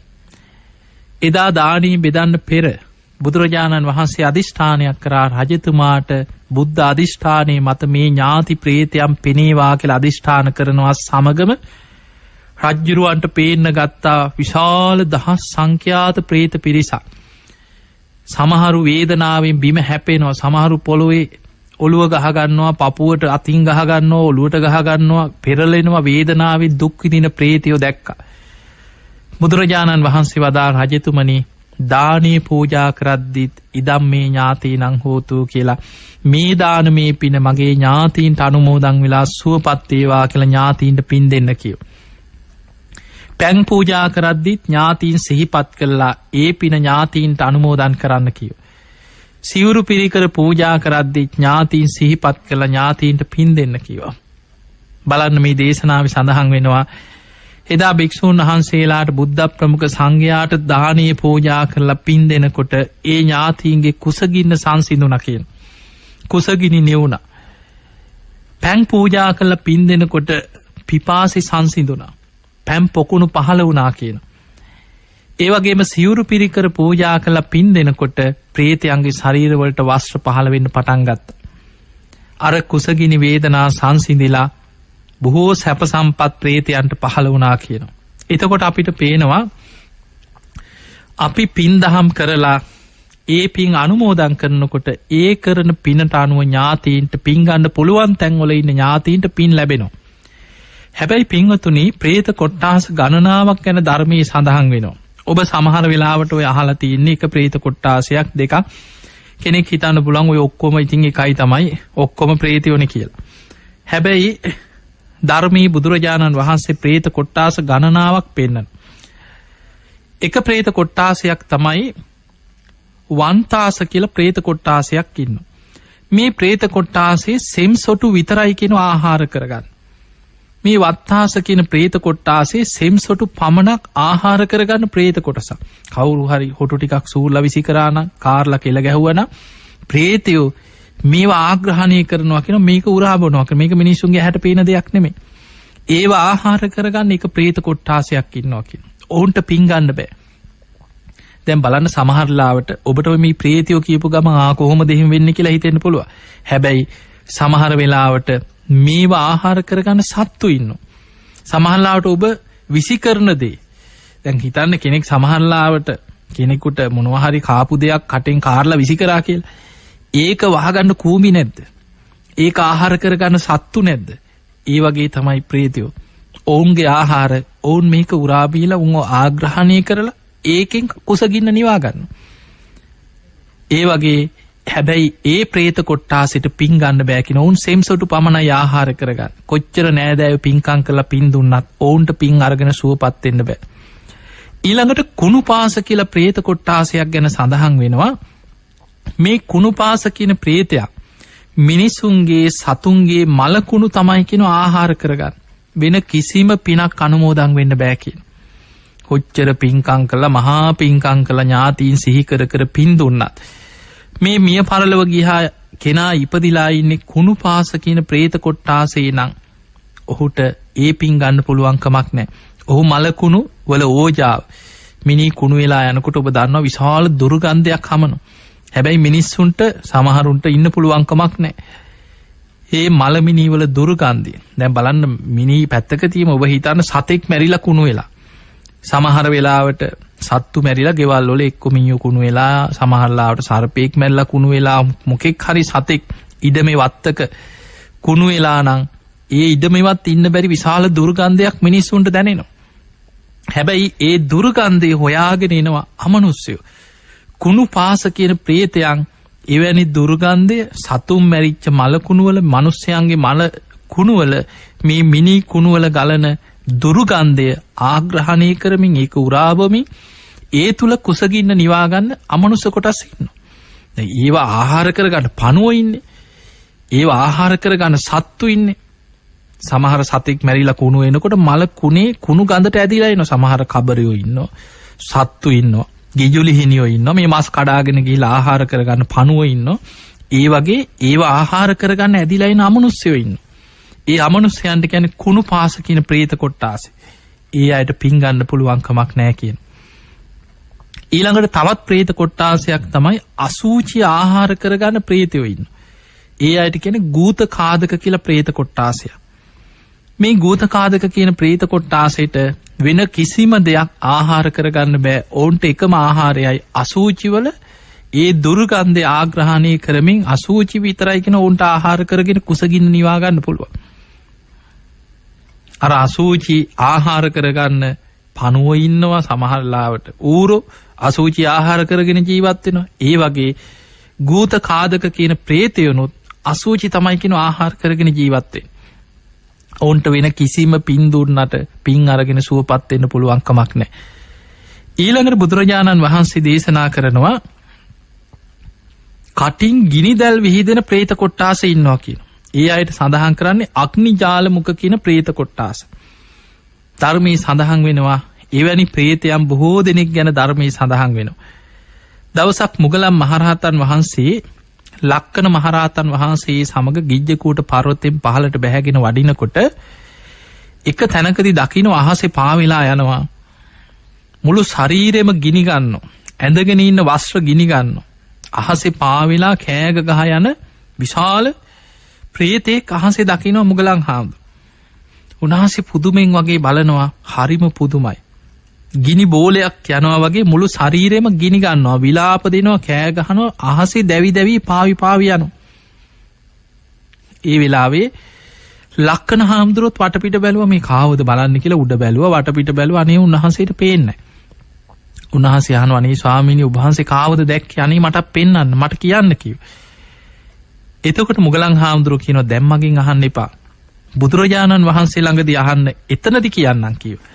එදා දානී බෙදන්න පෙර බුදුරජාණන් වහන්සේ අධිෂ්ඨානයක් කරා, රජතුමාට බුද්ධ අධිෂ්ඨානයේ මත මේ ඥාති ප්‍රේතයන් පෙනේවා කියලා අධිෂ්ඨාන කරනවා සමගම රජ්ජුරුවන්ට පේන්න ගත්තා විශාල දහස් සංඛ්‍යාත ප්‍රේත පිරිසක්. සමහරු වේදනාවෙන් බිම හැපෙනවා, සමහරු පොළොවේ ඔළුව ගහගන්නවා, පපුවට අතින් ගහගන්නවා, ඔළුවට ගහගන්නවා, පෙරලෙනවා, වේදනාවෙන් දුක් විඳින ප්‍රේතයෝ දැක්කා. බුදුරජාණන් වහන්සේ වදාළ, රජතුමනි දානේ පූජා කරද්දිත් ඉදම් මේ ඥාතීනං හෝතු කියලා මේ දානමේ පින මගේ ඥාතීන්ට අනුමෝදන් වෙලා සුවපත් වේවා කියලා ඥාතීන්ට පින් දෙන්න කිව්වා. පැන් පූජා කරද්දිත් ඥාතීන් සිහිපත් කළා ඒ පින ඥාතීන්ට අනුමෝදන් කරන්න කිව්වා. සිවුරු පිරිකර පූජා කරද්දිත් ඥාතීන් සිහිපත් කළා ඥාතීන්ට පින් දෙන්න කිව්වා. බලන්න මේ දේශනාවේ සඳහන් වෙනවා, එදා භික්ෂූන් වහන්සේලාට බුද්ධ ප්‍රමුඛ සංඝයාට දානීය පූජා කරලා පින් දෙනකොට ඒ ඥාතීන්ගේ කුසගින්න සංසිඳුණා කියන. කුසගිනි නිවුණා. පැන් පූජා කරලා පින් දෙනකොට පිපාසි සංසිඳුණා. පැන් පොකුණු පහළ වුණා කියන. ඒ වගේම සිවුරු පිරිකර පූජා කරලා පින් දෙනකොට ප්‍රේතයන්ගේ ශරීරවලට වස්ත්‍ර පහළ වෙන්න පටන් ගත්තා. අර කුසගිනි වේදනා සංසිඳිලා බොහෝ සැප සම්පත් ප්‍රේතයන්ට පහළ වුණා කියනවා. එතකොට අපිට පේනවා අපි පින් දහම් කරලා ඒ පින් අනුමෝදන් කරනකොට ඒ කරන පිනට අනුව ඥාතීන්ට පින් ගන්න පුළුවන් තැන්වල ඉන්න ඥාතීන්ට පින් ලැබෙනවා. හැබැයි පින්වතුනි ප්‍රේත කොට්ටාස ගණනාවක් ගැන ධර්මයේ සඳහන් වෙනවා. ඔබ සමහර වෙලාවට ඔය අහලා තියෙන්නේ එක ප්‍රේත කොට්ටාසයක් දෙකක්. කෙනෙක් හිතන්න පුළුවන් ඔය ඔක්කොම ඉතින් එකයි තමයි ඔක්කොම ප්‍රේතයෝනේ කියලා. හැබැයි ධර්මයේ බුදුරජාණන් වහන්සේ ප්‍රේත කොට්ටාස ගණනාවක් පෙන්නන. එක ප්‍රේත කොට්ටාසයක් තමයි වන්තාස කියලා ප්‍රේත කොට්ටාසයක් ඉන්නවා. මේ ප්‍රේත කොට්ටාසේ සෙම්සොටු විතරයි කියන ආහාර කරගන්න. මේ වත්තාස කියන ප්‍රේත කොට්ටාසේ සෙම්සොටු පමණක් ආහාර කරගන්න ප්‍රේත කොටසක්. කවුරු හරි හොටු ටිකක් සූර්ලා විසි කරා නම්, කාර්ලා කෙල ගැහුවා නම් ප්‍රේතයෝ මේවා ආග්‍රහණය කරනවා කියන, මේක උරා බොනවා කියන, මේක මිනිස්සුන්ගේ ඇහැට පේන දෙයක් නෙමෙයි. ඒවා ආහාර කරගන්න එක ප්‍රේත කොට්ටාසයක් ඉන්නවා කියන. ඔවුන්ට පින් ගන්න බෑ. දැන් බලන්න සමහර ලාවට ඔබට මේ ප්‍රේතයෝ කියපු ගම කොහොමද එහෙම වෙන්නේ කියලා හිතෙන්න පුළුවන්. හැබැයි සමහර වෙලාවට මේවා ආහාර කරගන්න සත්තු ඉන්නවා. සමහර ලාවට ඔබ විසි කරන දේ, දැන් හිතන්න කෙනෙක් සමහර ලාවට කෙනෙකුට මොනවා හරි කාපු දෙයක් කටෙන් කාර්ලා විසි කරා කියලා. ඒක වහගන්න කූඹි නැද්ද? ඒක ආහාර කරගන්න සත්තු නැද්ද? ඒ වගේ තමයි ප්‍රේතයෝ. ඔවුන්ගේ ආහාර ඔවුන් මේක උරා බීලා උන්ව ආග්‍රහණය කරලා ඒකෙන් කුසගින්න නිවා ගන්නවා. ඒ වගේ හැබැයි ඒ ප්‍රේත කොට්ටාසෙට පින් ගන්න බෑ කියන, ඔවුන් සෙම්සොටු පමණයි ආහාර කරගන්න. කොච්චර නෑදෑයෝ පින්කම් කරලා පින් දුන්නත් ඔවුන්ට පින් අරගෙන සුවපත් වෙන්න බෑ. ඊළඟට කුණුපාස කියලා ප්‍රේත කොට්ටාසයක් ගැන සඳහන් වෙනවා. මේ කුණුපාස කියන ප්‍රේතයක් මිනිසුන්ගේ සතුන්ගේ මලකුණු තමයි කියන ආහාර කරගන්න. වෙන කිසිම පිනක් අනුමෝදන් වෙන්න බෑ කියන. කොච්චර පින්කම් කළා, මහා පින්කම් කළා, ඥාතීන් සිහි කර කර පින් දුන්නත් මේ මිය පරලොව ගියා කෙනා ඉපදිලා ඉන්නේ කුණුපාස කියන ප්‍රේත කොට්ටාසේ නම් ඔහුට ඒ පින් ගන්න පුළුවන් කමක් නැහැ. ඔහු මලකුණු වල ඕජාව මිනි කුණු වෙලා යනකොට ඔබ දන්නවා විශාල දුර්ගන්ධයක් හමනවා. හැබැයි මිනිස්සුන්ට සමහරුන්ට ඉන්න පුළුවන්කමක් නැහැ. ඒ මලමිනි වල දුර්ගන්ධය. දැන් බලන්න මිනි පැත්තක තියම ඔබ හිතන්න සතෙක් මැරිලා කුණු වෙලා. සමහර වෙලාවට සත්තු මැරිලා ගෙවල් වල එක්ක මිනිහු කුණු වෙලා, සමහර ලාවට සර්පෙක් මැරිලා කුණු වෙලා, මොකෙක් හරි සතෙක් ඉඩමේ වත්තක කුණු වෙලා නම් ඒ ඉඩමේවත් ඉන්න බැරි විශාල දුර්ගන්ධයක් මිනිස්සුන්ට දැනෙනවා. හැබැයි ඒ දුර්ගන්ධය හොයාගෙන එනවා අමනුෂ්‍යයෝ. කුණු පාස කියන ප්‍රේතයන් එවැනි දුර්ගන්ධය සතුම් මැරිච්ච මල කුණුවල, මිනිස්යන්ගේ මල කුණුවල මේ මිනි කුණුවල ගලන දුර්ගන්ධය ආග්‍රහණය කරමින් ඒක උරාවමින් ඒ තුල කුසගින්න නිවා ගන්න අමනුෂ්‍ය කොටස් ඉන්නවා. දැන් ඒවා ආහාර කරගන්න පණුවෝ ඉන්නේ. ඒවා ආහාර කරගන්න සත්තු ඉන්නේ. සමහර සතෙක් මැරිලා කුණු වෙනකොට මල කුණේ කුණු ගඳට ඇදිලා එනවා. සමහර කබරයෝ ඉන්නවා, සත්තු ඉන්නවා, ගිජුලි හිනියෝ ඉන්නවා. මේ මාස් කඩාගෙන ගිහිලා ආහාර කරගන්න පණුවෝ ඉන්නවා. ඒ වගේ ඒවා ආහාර කරගන්න ඇදිලා එන අමනුෂ්‍යයෝ ඉන්නවා. ඒ අමනුෂ්‍යයන්ට කියන්නේ කුණු පාස කියන ප්‍රේත කොටාසෙ. ඒ අයට පින් ගන්න පුළුවන් කමක් නැහැ කියන. ඊළඟට තවත් ප්‍රේත කොටාසයක් තමයි අසූචි ආහාර කරගන්න ප්‍රේතයෝ ඉන්නවා. ඒ අයට කියන්නේ ගූත කාදක කියලා ප්‍රේත කොටාසයක්. මේ ගූත කාදක කියන ප්‍රේත කොටාසෙට වෙන කිසිම දෙයක් ආහාර කරගන්න බෑ. ඔවුන්ට එකම ආහාරයයි අසූචි වල ඒ දුර්ගන්ධය ආග්‍රහණය කරමින් අසූචි විතරයි කියන ඔවුන්ට ආහාර කරගෙන කුසගින්න නිවා ගන්න පුළුවන්. අර අසූචි ආහාර කරගන්න පණුවෝ ඉන්නවා. සමහර ලාවට ඌරෝ අසූචි ආහාර කරගෙන ජීවත් වෙනවා. ඒ වගේ ගූත කාදක කියන ප්‍රේතයනුත් අසූචි තමයි කියන ආහාර කරගෙන ජීවත් වෙන්නේ. ඔවුන්ට වෙන කිසිම පින් දුන්නට පින් අරගෙන සුවපත් වෙන්න පුළුවන් කමක් නැහැ. ඊළඟට බුදුරජාණන් වහන්සේ දේශනා කරනවා කටින් ගිනිදැල් විහිදෙන ප්‍රේත කොට්ටාස ඉන්නවා කියන. ඒ අයට සඳහන් කරන්නේ අග්නිජාල මුඛ කියන ප්‍රේත කොට්ටාස. ධර්මයේ සඳහන් වෙනවා එවැනි ප්‍රේතයන් බොහෝ දෙනෙක් ගැන ධර්මයේ සඳහන් වෙනවා. දවසක් මුගලන් මහරහතන් වහන්සේ ලක්කන මහරහතන් වහන්සේ සමග ගිජ්ජකූට පර්වතයෙන් පහළට බැහැගෙන වඩිනකොට එක තැනකදී දකින්න අහසේ පාවෙලා යනවා. මුළු ශරීරෙම ගිනි ගන්නවා. ඇඳගෙන ඉන්න වස්ත්‍ර ගිනි ගන්නවා. අහසේ පාවෙලා කෑග ගහ යන විශාල ප්‍රේතෙක් අහසේ දකින්න මුගලන් හාමුදුරුවෝ. උන්වහන්සේ පුදුමෙන් වගේ බලනවා. හරිම පුදුමයි. ගිනි බෝලයක් යනවා වගේ මුළු ශරීරෙම ගිනි ගන්නවා, විලාප දෙනවා, කෑ ගහනවා, අහසේ දැවි දැවි පාවි යනවා. ඒ වෙලාවේ ලක්කන හාමුදුරුවොත් වටපිට බැලුවා මේ කාවද බලන්න කියලා. උඩ බැලුවා, වටපිට බැලුවා. අනේ උන්වහන්සේට පේන්නේ නැහැ. උන්වහන්සේ අහනවා අනේ ස්වාමීනි ඔබ වහන්සේ කාවද දැක්කේ? අනේ මට පෙන්වන්න, මට කියන්න කිව්වා. එතකොට මුගලන් හාමුදුරුවෝ කියනවා දැන් මගෙන් අහන්න එපා. බුදුරජාණන් වහන්සේ ළඟදී අහන්න, එතනදී කියන්නම් කිව්වා.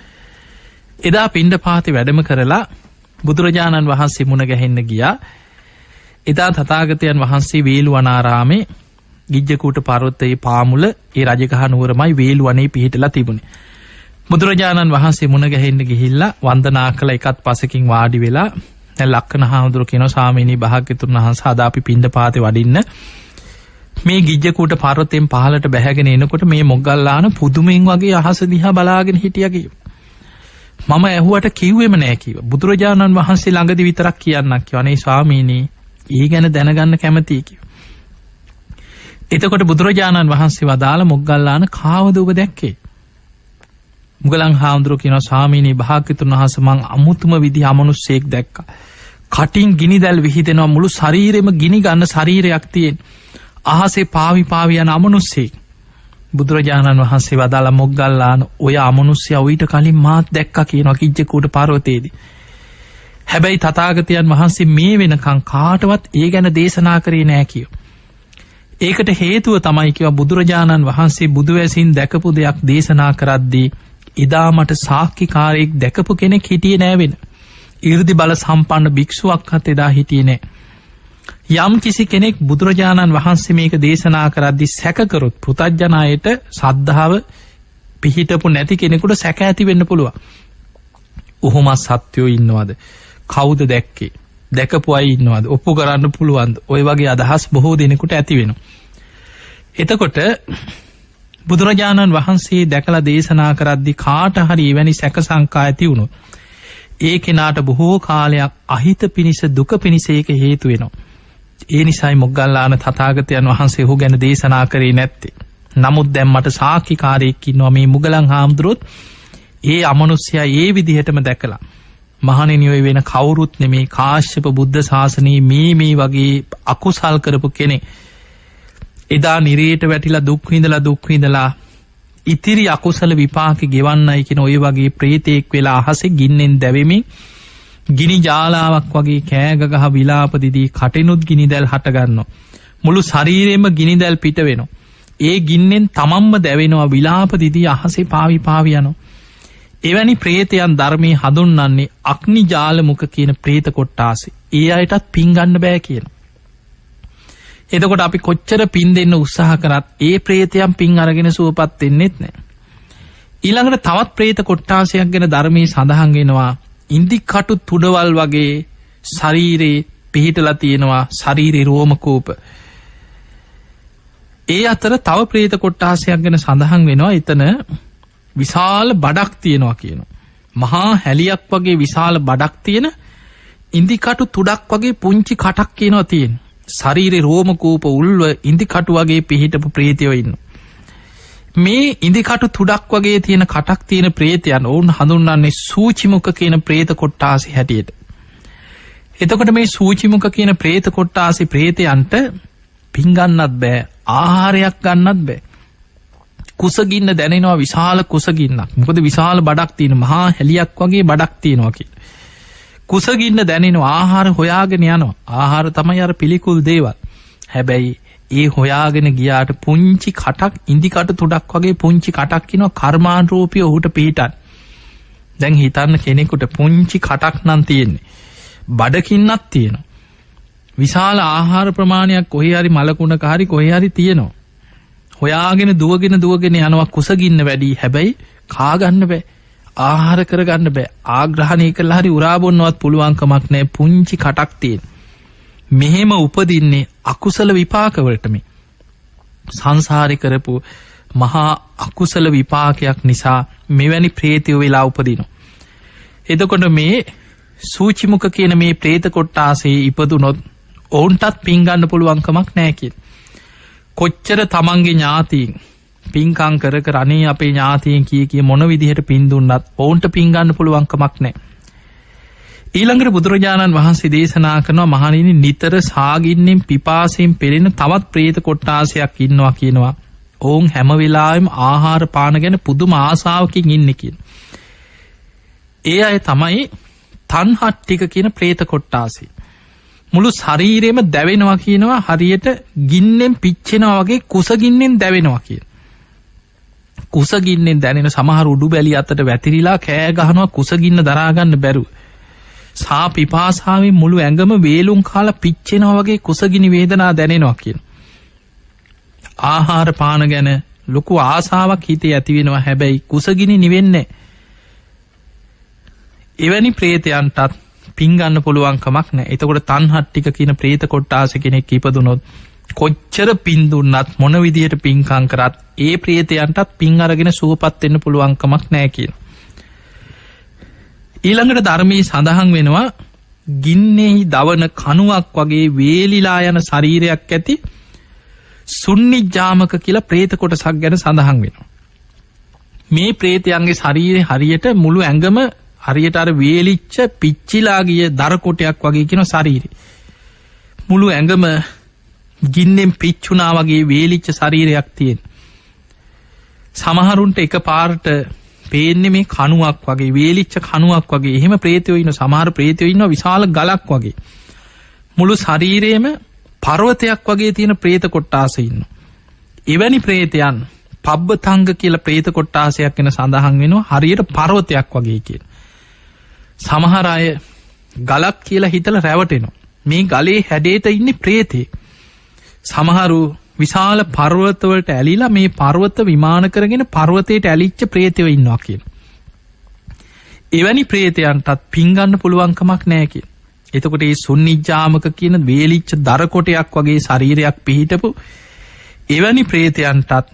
එදා පිණ්ඩපාතේ වැඩම කරලා බුදුරජාණන් වහන්සේ මුණ ගැහෙන්න ගියා. එදා තථාගතයන් වහන්සේ වේළුවනාරාමේ ගිජ්ජකූට පර්වතයේ පාමුල ඒ රජගහ නුවරමයි වේළුවනේ පිහිටලා තිබුණේ. බුදුරජාණන් වහන්සේ මුණ ගැහෙන්න ගිහිල්ලා වන්දනා කළ එකත් පසකින් වාඩි වෙලා දැන් ලක්කන හාමුදුරුවෝ කියනවා ස්වාමීනි භාග්‍යතුන් වහන්සේ අද අපි පිණ්ඩපාතේ වඩින්න මේ ගිජ්ජකූට පර්වතයෙන් පහළට බැහැගෙන එනකොට මේ මොග්ගල්ලාන පුදුමෙන් වගේ අහස දිහා බලාගෙන හිටියා කිව්වා. මම ඇහුවට කිව්වෙම නෑ කිව්වා. බුදුරජාණන් වහන්සේ ළඟදී විතරක් කියන්නක් කිව්වා. අනේ ස්වාමීනි, ඊ ගැන දැනගන්න කැමතියි කිව්වා. එතකොට බුදුරජාණන් වහන්සේ වදාළ මොග්ගල්ලාන කාවද ඔබ දැක්කේ? මුගලන් හාමුදුරුවෝ කියනවා ස්වාමීනි භාග්‍යතුන් වහන්සේ මං අමුතුම විදිහ අමනුෂ්‍යයෙක් දැක්කා. කටින් ගිනිදැල් විහිදෙනවා, මුළු ශරීරෙම ගිනි ගන්න ශරීරයක් තියෙන. අහසේ පාවි යන අමනුෂ්‍යයෙක්. බුදුරජාණන් වහන්සේ වදාළ මොග්ගල්ලාන ඔය අමනුෂ්‍යයා ඊට කලින් මාත් දැක්කා කියනවා කිජ්ජකූට පර්වතයේදී. හැබැයි තථාගතයන් වහන්සේ මේ වෙනකන් කාටවත් ඒ ගැන දේශනා කරේ නෑ කියෝ. ඒකට හේතුව තමයි කියවා බුදුරජාණන් වහන්සේ බුදුවැසින් දැකපු දෙයක් දේශනා කරද්දී එදා මට සාක්ෂිකාරයෙක් දැකපු කෙනෙක් හිටියේ නෑ වෙන. 이르දි බල සම්පන්න භික්ෂුවක්වත් එදා හිටියේ නෑ. යම් කිසි කෙනෙක් බුදුරජාණන් වහන්සේ මේක දේශනා කරද්දී සැක කරොත් පුතඥායට සද්ධාව පිහිටපු නැති කෙනෙකුට සැක ඇති වෙන්න පුළුවන්. ඔහොම සත්‍යෝ ඉන්නවද? කවුද දැක්කේ? දැකපු අය ඉන්නවද? ඔප්පු කරන්න පුළුවන්ද? ඔය වගේ අදහස් බොහෝ දෙනෙකුට ඇති වෙනවා. එතකොට බුදුරජාණන් වහන්සේ දැකලා දේශනා කරද්දී කාට හරි එවැනි සැක සංකා ඇති වුණොත් ඒ කෙනාට බොහෝ කාලයක් අහිත පිණිස දුක පිණිස ඒක හේතු වෙනවා. ඒ නිසායි මොග්ගල්ලාන තථාගතයන් වහන්සේ ඔහු ගැන දේශනා කරේ නැත්තේ. නමුත් දැන් මට සාක්ෂිකාරයෙක් ඉන්නවා මේ මුගලන් හාමුදුරුවොත් ඒ අමනුෂ්‍යයා ඒ විදිහටම දැකලා මහණෙනි ඔය වෙන කවුරුත් නෙමේ කාශ්‍යප බුද්ධ ශාසනයේ මේ වගේ අකුසල් කරපු කෙනෙක්. එදා නිරේට වැටිලා දුක් විඳලා ඉතිරි අකුසල විපාක ගෙවන්නයි කියන ඔය වගේ ප්‍රේතෙක් වෙලා අහසේ ගින්නෙන් දැවෙමින් ගිනි ජාලාවක් වගේ කෑගගහ විලාප දිදී කටිනුත් ගිනිදැල් හට ගන්නවා. මුළු ශරීරෙම ගිනිදැල් පිට වෙනවා. ඒ ගින්නෙන් තමන්ම දැවෙනවා විලාප දිදී අහසේ පාවි යනවා. එවැනි ප්‍රේතයන් ධර්මයේ හඳුන්වන්නේ අග්නි ජාල මුඛ කියන ප්‍රේත කොට්ටාසේ. ඒ අයටත් පින් ගන්න බෑ කියනවා. එතකොට අපි කොච්චර පින් දෙන්න උත්සාහ කරත් ඒ ප්‍රේතයන් පින් අරගෙන සුවපත් වෙන්නෙත් නැහැ. ඊළඟට තවත් ප්‍රේත කොට්ටාසයක් ගැන ධර්මයේ සඳහන් වෙනවා. ඉන්දිකටු තුඩවල් වගේ ශරීරේ පිහිටලා තියෙනවා ශරීරේ රෝම කූප. ඒ අතර තව ප්‍රේත කොට්ටාසයක් ගැන සඳහන් වෙනවා. එතන විශාල බඩක් තියෙනවා කියනවා. මහා හැලියක් වගේ විශාල බඩක් තියෙන ඉන්දිකටු තුඩක් වගේ පුංචි කටක් කියනවා තියෙන. ශරීරේ රෝම කූප උල්ව ඉන්දිකටු වගේ පිහිටපු ප්‍රේතයෝ ඉන්නවා. මේ ඉන්දිකටු තුඩක් වගේ තියෙන කටක් තියෙන ප්‍රේතයන් ඔවුන් හඳුන්වන්නේ සූචිමුඛ කියන ප්‍රේත කොට්ටාසි හැටියට. එතකොට මේ සූචිමුඛ කියන ප්‍රේත කොට්ටාසි ප්‍රේතයන්ට පින් ගන්නත් බෑ, ආහාරයක් ගන්නත් බෑ. කුසගින්න දැනෙනවා විශාල කුසගින්නක්. මොකද විශාල බඩක් තියෙන මහා හැලියක් වගේ බඩක් තියෙනවා කියලා. කුසගින්න දැනෙනවා ආහාර හොයාගෙන යනවා. ආහාර තමයි අර පිළිකුල් දේවල්. හැබැයි ඒ හොයාගෙන ගියාට පුංචි කටක් ඉන්දිකටු තුඩක් වගේ පුංචි කටක් කියනවා කර්මානුරූපී ඔහුට පිහිටන්. දැන් හිතන්න කෙනෙකුට පුංචි කටක් නම් තියෙන්නේ. බඩකින්නක් තියෙනවා. විශාල ආහාර ප්‍රමාණයක් කොහේ හරි මලකුණක හරි කොහේ හරි තියෙනවා. හොයාගෙන දුවගෙන යනවා කුසගින්න වැඩි. හැබැයි කා ගන්න බෑ. ආහාර කරගන්න බෑ. ආග්‍රහණය කළා හරි උරා බොන්නවත් පුළුවන් කමක් නැහැ. පුංචි කටක් තියෙන. මෙහෙම උපදින්නේ අකුසල විපාකවලට මේ. සංසාරේ කරපු මහා අකුසල විපාකයක් නිසා මෙවැනි ප්‍රේතයෝ වෙලා උපදිනවා. එතකොට මේ සූචිමුඛ කියන මේ ප්‍රේත කොට්ටාසේ ඉපදුනොත් ඔවුන්ටත් පින් ගන්න පුළුවන් කමක් නැහැ කියලා. කොච්චර තමන්ගේ ඥාතීන් පින්කම් කර අනේ අපේ ඥාතීන් කී මොන විදිහට පින් දුන්නත් ඔවුන්ට පින් ගන්න පුළුවන් කමක් නැහැ. ඊළඟට බුදුරජාණන් වහන්සේ දේශනා කරනවා මහණෙනි නිතර සාගින්නෙන් පිපාසයෙන් පෙළෙන තවත් ප්‍රේත කොට්ටාසයක් ඉන්නවා කියනවා. ඔවුන් හැම වෙලාවෙම ආහාර පාන ගැන පුදුම ආසාවකින් ඉන්නේ කියන. ඒ අය තමයි තණ්හට්ටික කියන ප්‍රේත කොට්ටාසය. මුළු ශරීරෙම දැවෙනවා කියනවා හරියට ගින්නෙන් පිච්චෙනවා වගේ කුසගින්නෙන් දැවෙනවා කියන. කුසගින්නෙන් දැනෙන සමහර උඩු බැලි අතට වැතිරිලා කෑ ගහනවා කුසගින්න දරා ගන්න බැරුව. සා පිපාසාවෙන් මුළු ඇඟම වේලුම් කාලා පිච්චෙනවා වගේ කුසගිනි වේදනා දැනෙනවා කියන. ආහාර පාන ගැන ලොකු ආසාවක් හිතේ ඇති වෙනවා. හැබැයි කුසගිනි නිවෙන්නේ. එවැනි ප්‍රේතයන්ටත් පින් ගන්න පුළුවන් කමක් නැහැ. එතකොට තණ්හට්ටික කියන ප්‍රේත කොට්ටාස කෙනෙක් ඉපදුනොත් කොච්චර පින් දුන්නත් මොන විදිහට පින්කම් කරත් ඒ ප්‍රේතයන්ටත් පින් අරගෙන සුවපත් වෙන්න පුළුවන් කමක් නැහැ කියන. ඊළඟට ධර්මයේ සඳහන් වෙනවා ගින්නෙහි දවන කණුවක් වගේ වේලිලා යන ශරීරයක් ඇති සුන්නිජ්ජාමක කියලා ප්‍රේත කොටසක් ගැන සඳහන් වෙනවා. මේ ප්‍රේතයන්ගේ ශරීරේ හරියට මුළු ඇඟම හරියට අර වේලිච්ච පිච්චිලා ගිය දර කොටයක් වගේ කියන ශරීරය. මුළු ඇඟම ගින්නෙන් පිච්චුණා වගේ වේලිච්ච ශරීරයක් තියෙන. සමහරුන්ට එකපාරට පේන්නේ මේ කණුවක් වගේ වේලිච්ච කණුවක් වගේ. එහෙම ප්‍රේතයෝ ඉන්න. සමහර ප්‍රේතයෝ ඉන්නවා විශාල ගලක් වගේ. මුළු ශරීරයේම පර්වතයක් වගේ තියෙන ප්‍රේත කොට්ටාස ඉන්නවා. එවැනි ප්‍රේතයන් පබ්බතංග කියලා ප්‍රේත කොට්ටාසයක් වෙන සඳහන් වෙනවා හරියට පර්වතයක් වගේ කියන. සමහර අය ගලක් කියලා හිතලා රැවටෙනවා. මේ ගලේ හැඩයට ඉන්නේ ප්‍රේතේ. සමහරු විශාල පර්වතවලට ඇලිලා මේ පර්වත විමාන කරගෙන පර්වතයට ඇලිච්ච ප්‍රේතයෝ ඉන්නවා කියන. එවැනි ප්‍රේතයන්ටත් පින් ගන්න පුළුවන් කමක් නැහැ කියන. එතකොට මේ සුන්නිජ්ජාමක කියන වේලිච්ච දර කොටයක් වගේ ශරීරයක් පිහිටපු එවැනි ප්‍රේතයන්ටත්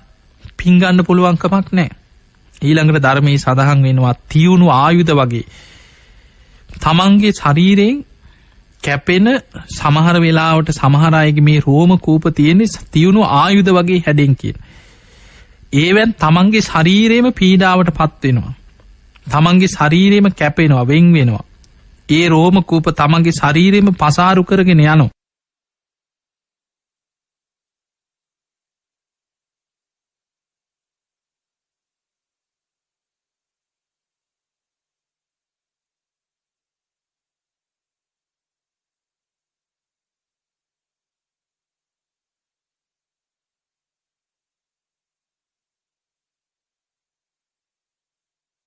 පින් ගන්න පුළුවන් කමක් නැහැ. ඊළඟට ධර්මයේ සඳහන් වෙනවා තියුණු ආයුධ වගේ තමන්ගේ ශරීරයෙන් කැපෙන සමහර වෙලාවට සමහර අයගේ මේ රෝම කූප තියෙන තියුණු ආයුධ වගේ හැඩෙන් කියන. ඒවෙන් තමන්ගේ ශරීරයේම පීඩාවට පත් වෙනවා. තමන්ගේ ශරීරයේම කැපෙනවා, වෙන් වෙනවා. ඒ රෝම කූප තමන්ගේ ශරීරයේම පසාරු කරගෙන යනවා.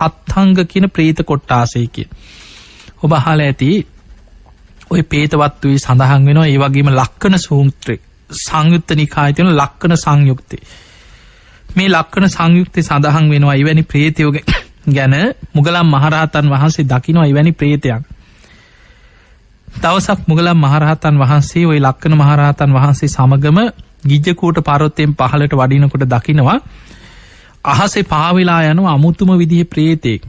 අත්හංග කියන ප්‍රේත කොට්ටාසය කිය. ඔබ අහලා ඇති ඔය පේතවත්තුවේ සඳහන් වෙනවා. ඒ වගේම ලක්කන සූත්‍රය සංයුත්ත නිකායේ තියෙන ලක්කන සංයුක්තේ. මේ ලක්කන සංයුක්තේ සඳහන් වෙනවා එවැනි ප්‍රේතයෝ ගැන මුගලන් මහරහතන් වහන්සේ දකිනවා එවැනි ප්‍රේතයන්. දවසක් මුගලන් මහරහතන් වහන්සේ ওই ලක්කන මහරහතන් වහන්සේ සමගම ගිජ්ජකූට පර්වතයෙන් පහළට වඩිනකොට දකිනවා අහසේ පාවෙලා යන අමුතුම විදිහේ ප්‍රේතෙක්.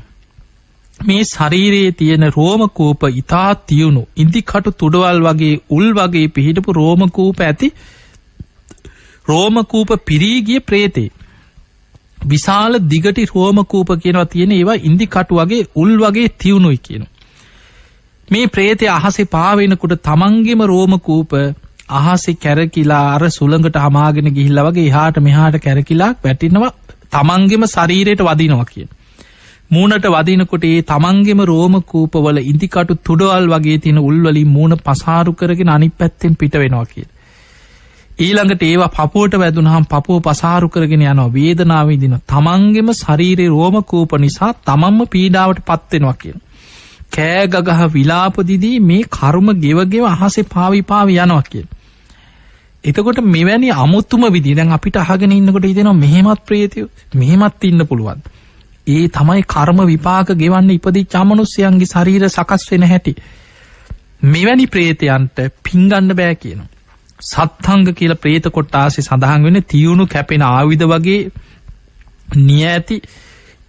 මේ ශරීරයේ තියෙන රෝම කූප ඉතා තියුණු ඉන්දිකටු තුඩවල් වගේ උල් වගේ පිහිටපු රෝම කූප ඇති රෝම කූප පිරී ගිය ප්‍රේතේ. විශාල දිගටි රෝම කූප කියනවා තියෙන ඒවා ඉන්දිකටු වගේ උල් වගේ තියුණුයි කියනවා. මේ ප්‍රේතය අහසේ පාවෙනකොට තමන්ගේම රෝම කූප අහසේ කැරකිලා අර සුළඟට හමාගෙන ගිහිල්ලා වගේ එහාට මෙහාට කැරකිලා වැටෙනවා. තමන්ගේම ශරීරයට වදිනවා කියන. මූණට වදිනකොට ඒ තමන්ගේම රෝම කූපවල ඉදිකටු තුඩවල් වගේ තියෙන උල්වලින් මූණ පසාරු කරගෙන අනිත් පැත්තෙන් පිට වෙනවා කියන. ඊළඟට ඒවා පපුවට වැදුනහම පපුව පසාරු කරගෙන යනවා. වේදනාව විඳිනවා. තමන්ගේම ශරීරයේ රෝම කූප නිසා තමන්ම පීඩාවට පත් වෙනවා කියන. කෑ ගගහ විලාප දිදී මේ කර්ම ගෙවගෙව අහසේ පාවි යනවා කියන. එතකොට මෙවැනි අමුතුම විදිහ දැන් අපිට අහගෙන ඉන්නකොට හිතෙනවා මෙහෙමත් ප්‍රේතයෝ මෙහෙමත් ඉන්න පුළුවන්. ඒ තමයි කර්ම විපාක ගෙවන්න ඉපදිච්ච අමනුෂ්‍යයන්ගේ ශරීර සකස් වෙන හැටි. මෙවැනි ප්‍රේතයන්ට පින් ගන්න බෑ කියනවා. සත්ංග කියලා ප්‍රේත කොටාසේ සඳහන් වෙන්නේ තියුණු කැපෙන ආයුධ වගේ නියැති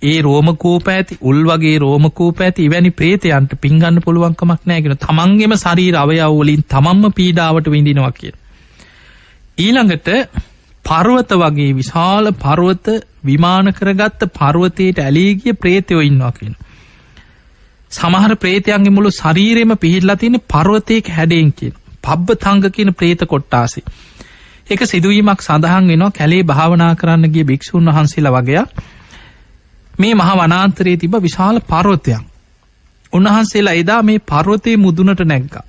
ඒ රෝම කූප ඇති උල් වගේ රෝම කූප ඇති එවැනි ප්‍රේතයන්ට පින් ගන්න පුළුවන් කමක් නැහැ කියන. තමන්ගේම ශරීර අවයව වලින් තමන්ම පීඩාවට විඳිනවා කියන. ඊළඟට පර්වත වගේ විශාල පර්වත විමාන කරගත්ත පර්වතයට ඇලී ගිය ප්‍රේතයෝ ඉන්නවා කියන. සමහර ප්‍රේතයන්ගේ මුළු ශරීරෙම පිහිටලා තියෙන පර්වතයක හැඩයෙන් කියන. පබ්බතංග කියන ප්‍රේත කොට්ටාසේ. ඒක සිදුවීමක් සඳහන් වෙනවා කැලේ භාවනා කරන්න ගිය භික්ෂුන් වහන්සේලා වගේ මේ මහා වනාන්තරයේ තිබ්බ විශාල පර්වතයක්. උන්වහන්සේලා එදා මේ පර්වතයේ මුදුනට නැග්ගා.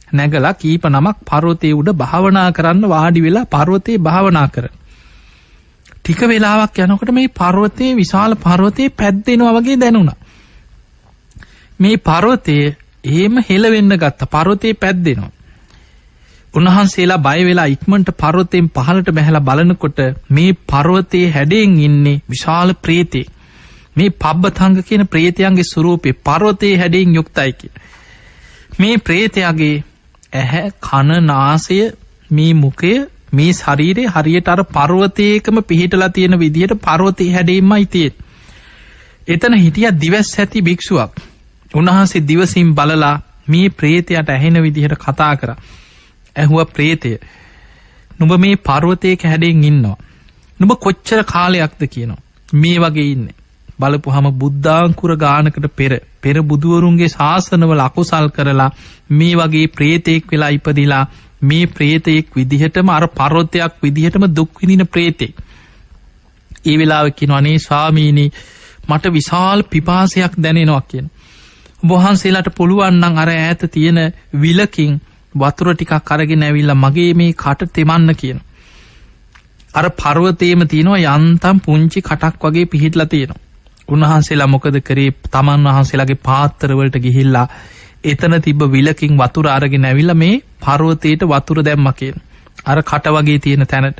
නැගලා කීප නමක් පර්වතයේ උඩ භාවනා කරන්න වාඩි වෙලා පර්වතයේ භාවනා කරන. ටික වෙලාවක් යනකොට මේ පර්වතයේ විශාල පර්වතයේ පැද්දෙනවා වගේ දැනුණා. මේ පර්වතයේ එහෙම හෙලවෙන්න ගත්ත පර්වතයේ පැද්දෙනවා. උන්වහන්සේලා බය වෙලා ඉක්මනට පර්වතයෙන් පහළට බැහැලා බලනකොට මේ පර්වතයේ හැඩයෙන් ඉන්නේ විශාල ප්‍රේතෙක්. මේ පබ්බතංග කියන ප්‍රේතයන්ගේ ස්වරූපේ පර්වතයේ හැඩයෙන් යුක්තයි කිය. මේ ප්‍රේතයාගේ ඇහැ කන නාසය මේ මුඛය මේ ශරීරේ හරියට අර පර්වතයකම පිහිටලා තියෙන විදිහට පර්වතයේ හැඩයෙන්මයි තියෙන්නේ. එතන හිටියා දිවස් ඇති භික්ෂුවක්. උන්වහන්සේ දිවසින් බලලා මේ ප්‍රේතයාට ඇහෙන විදිහට කතා කරා. ඇහුවා ප්‍රේතය නුඹ මේ පර්වතයක හැඩයෙන් ඉන්නවා. නුඹ කොච්චර කාලයක්ද කියනවා. මේ වගේ ඉන්නේ. බලපුහම බුද්ධාංකුර ගානකට පෙර බුදුවරුන්ගේ ශාසනවල අකුසල් කරලා මේ වගේ ප්‍රේතෙක් වෙලා ඉපදිලා මේ ප්‍රේතෙක් විදිහටම අර පර්වතයක් විදිහටම දුක් විඳින ප්‍රේතෙක්. ඒ වෙලාවෙ කියනවා අනේ ස්වාමීනි මට විශාල පිපාසයක් දැනෙනවා කියන. ඔබ වහන්සේලාට පුළුවන් නම් අර ඈත තියෙන විලකින් වතුර ටිකක් අරගෙන ඇවිල්ලා මගේ මේ කට තෙමන්න කියන. අර පර්වතයේම තියෙනවා යන්තම් පුංචි කටක් වගේ පිහිටලා තියෙනවා. උන්වහන්සේලා මොකද කරේ තමන් වහන්සේලාගේ පාත්‍රවලට ගිහිල්ලා එතන තිබ්බ විලකින් වතුර අරගෙන ඇවිල්ලා මේ පර්වතයට වතුර දැම්මා කියන. අර කට වගේ තියෙන තැනට.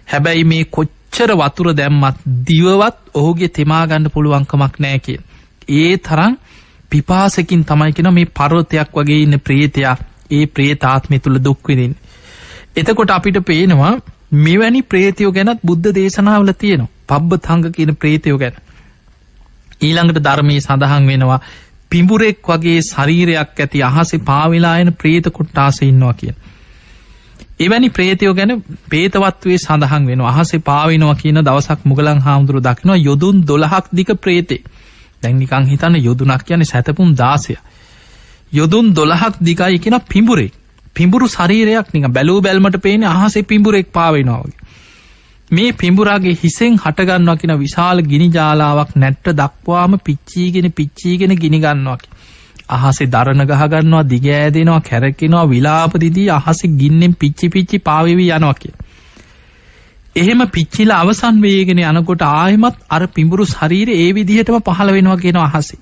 හැබැයි මේ කොච්චර වතුර දැම්මත් දිවවත් ඔහුගේ තෙමා ගන්න පුළුවන් කමක් නැහැ කියන. ඒ තරම් පිපාසකින් තමයි කියන මේ පර්වතයක් වගේ ඉන්න ප්‍රේතයා ඒ ප්‍රේත ආත්මය තුල දුක් විඳින්නේ. එතකොට අපිට පේනවා මෙවැනි ප්‍රේතයෝ ගැනත් බුද්ධ දේශනාවල තියෙනවා. පබ්බතංග කියන ප්‍රේතයෝ ගැන. ඊළඟට ධර්මයේ සඳහන් වෙනවා පිඹුරෙක් වගේ ශරීරයක් ඇති අහසේ පාවෙලා එන ප්‍රේත කොට්ටාස ඉන්නවා කියන. එවැනි ප්‍රේතයෝ ගැන ප්‍රේතවත්වයේ සඳහන් වෙනවා. අහසේ පාවෙනවා කියන දවසක් මුගලන් හාමුදුරුවෝ දකිනවා යොදුන් 12ක් දිග ප්‍රේතේ. දැන් නිකන් හිතන්න යොදුනක් කියන්නේ සැතපුම් 16. යොදුන් 12ක් දිගයි කියන පිඹුරේ. පිඹුරු ශරීරයක් නිකන් බැලූ බැල්මට පේන්නේ අහසේ පිඹුරෙක් පාවෙනවා වගේ. මේ පිඹුරාගේ හිසෙන් හට ගන්නවා කියන විශාල ගිනි ජාලාවක් නැට්ට දක්වාම පිච්චීගෙන ගිනි ගන්නවා. අහසේ දරණ ගහ ගන්නවා, දිග ඈදෙනවා, කැරකෙනවා, විලාප දිදී අහසේ ගින්නෙන් පිච්චි පාවෙවි යනවා කිය. එහෙම පිච්චිලා අවසන් වේගෙන යනකොට ආයෙමත් අර පිඹුරු ශරීරය ඒ විදිහටම පහළ වෙනවා කියන අහසේ.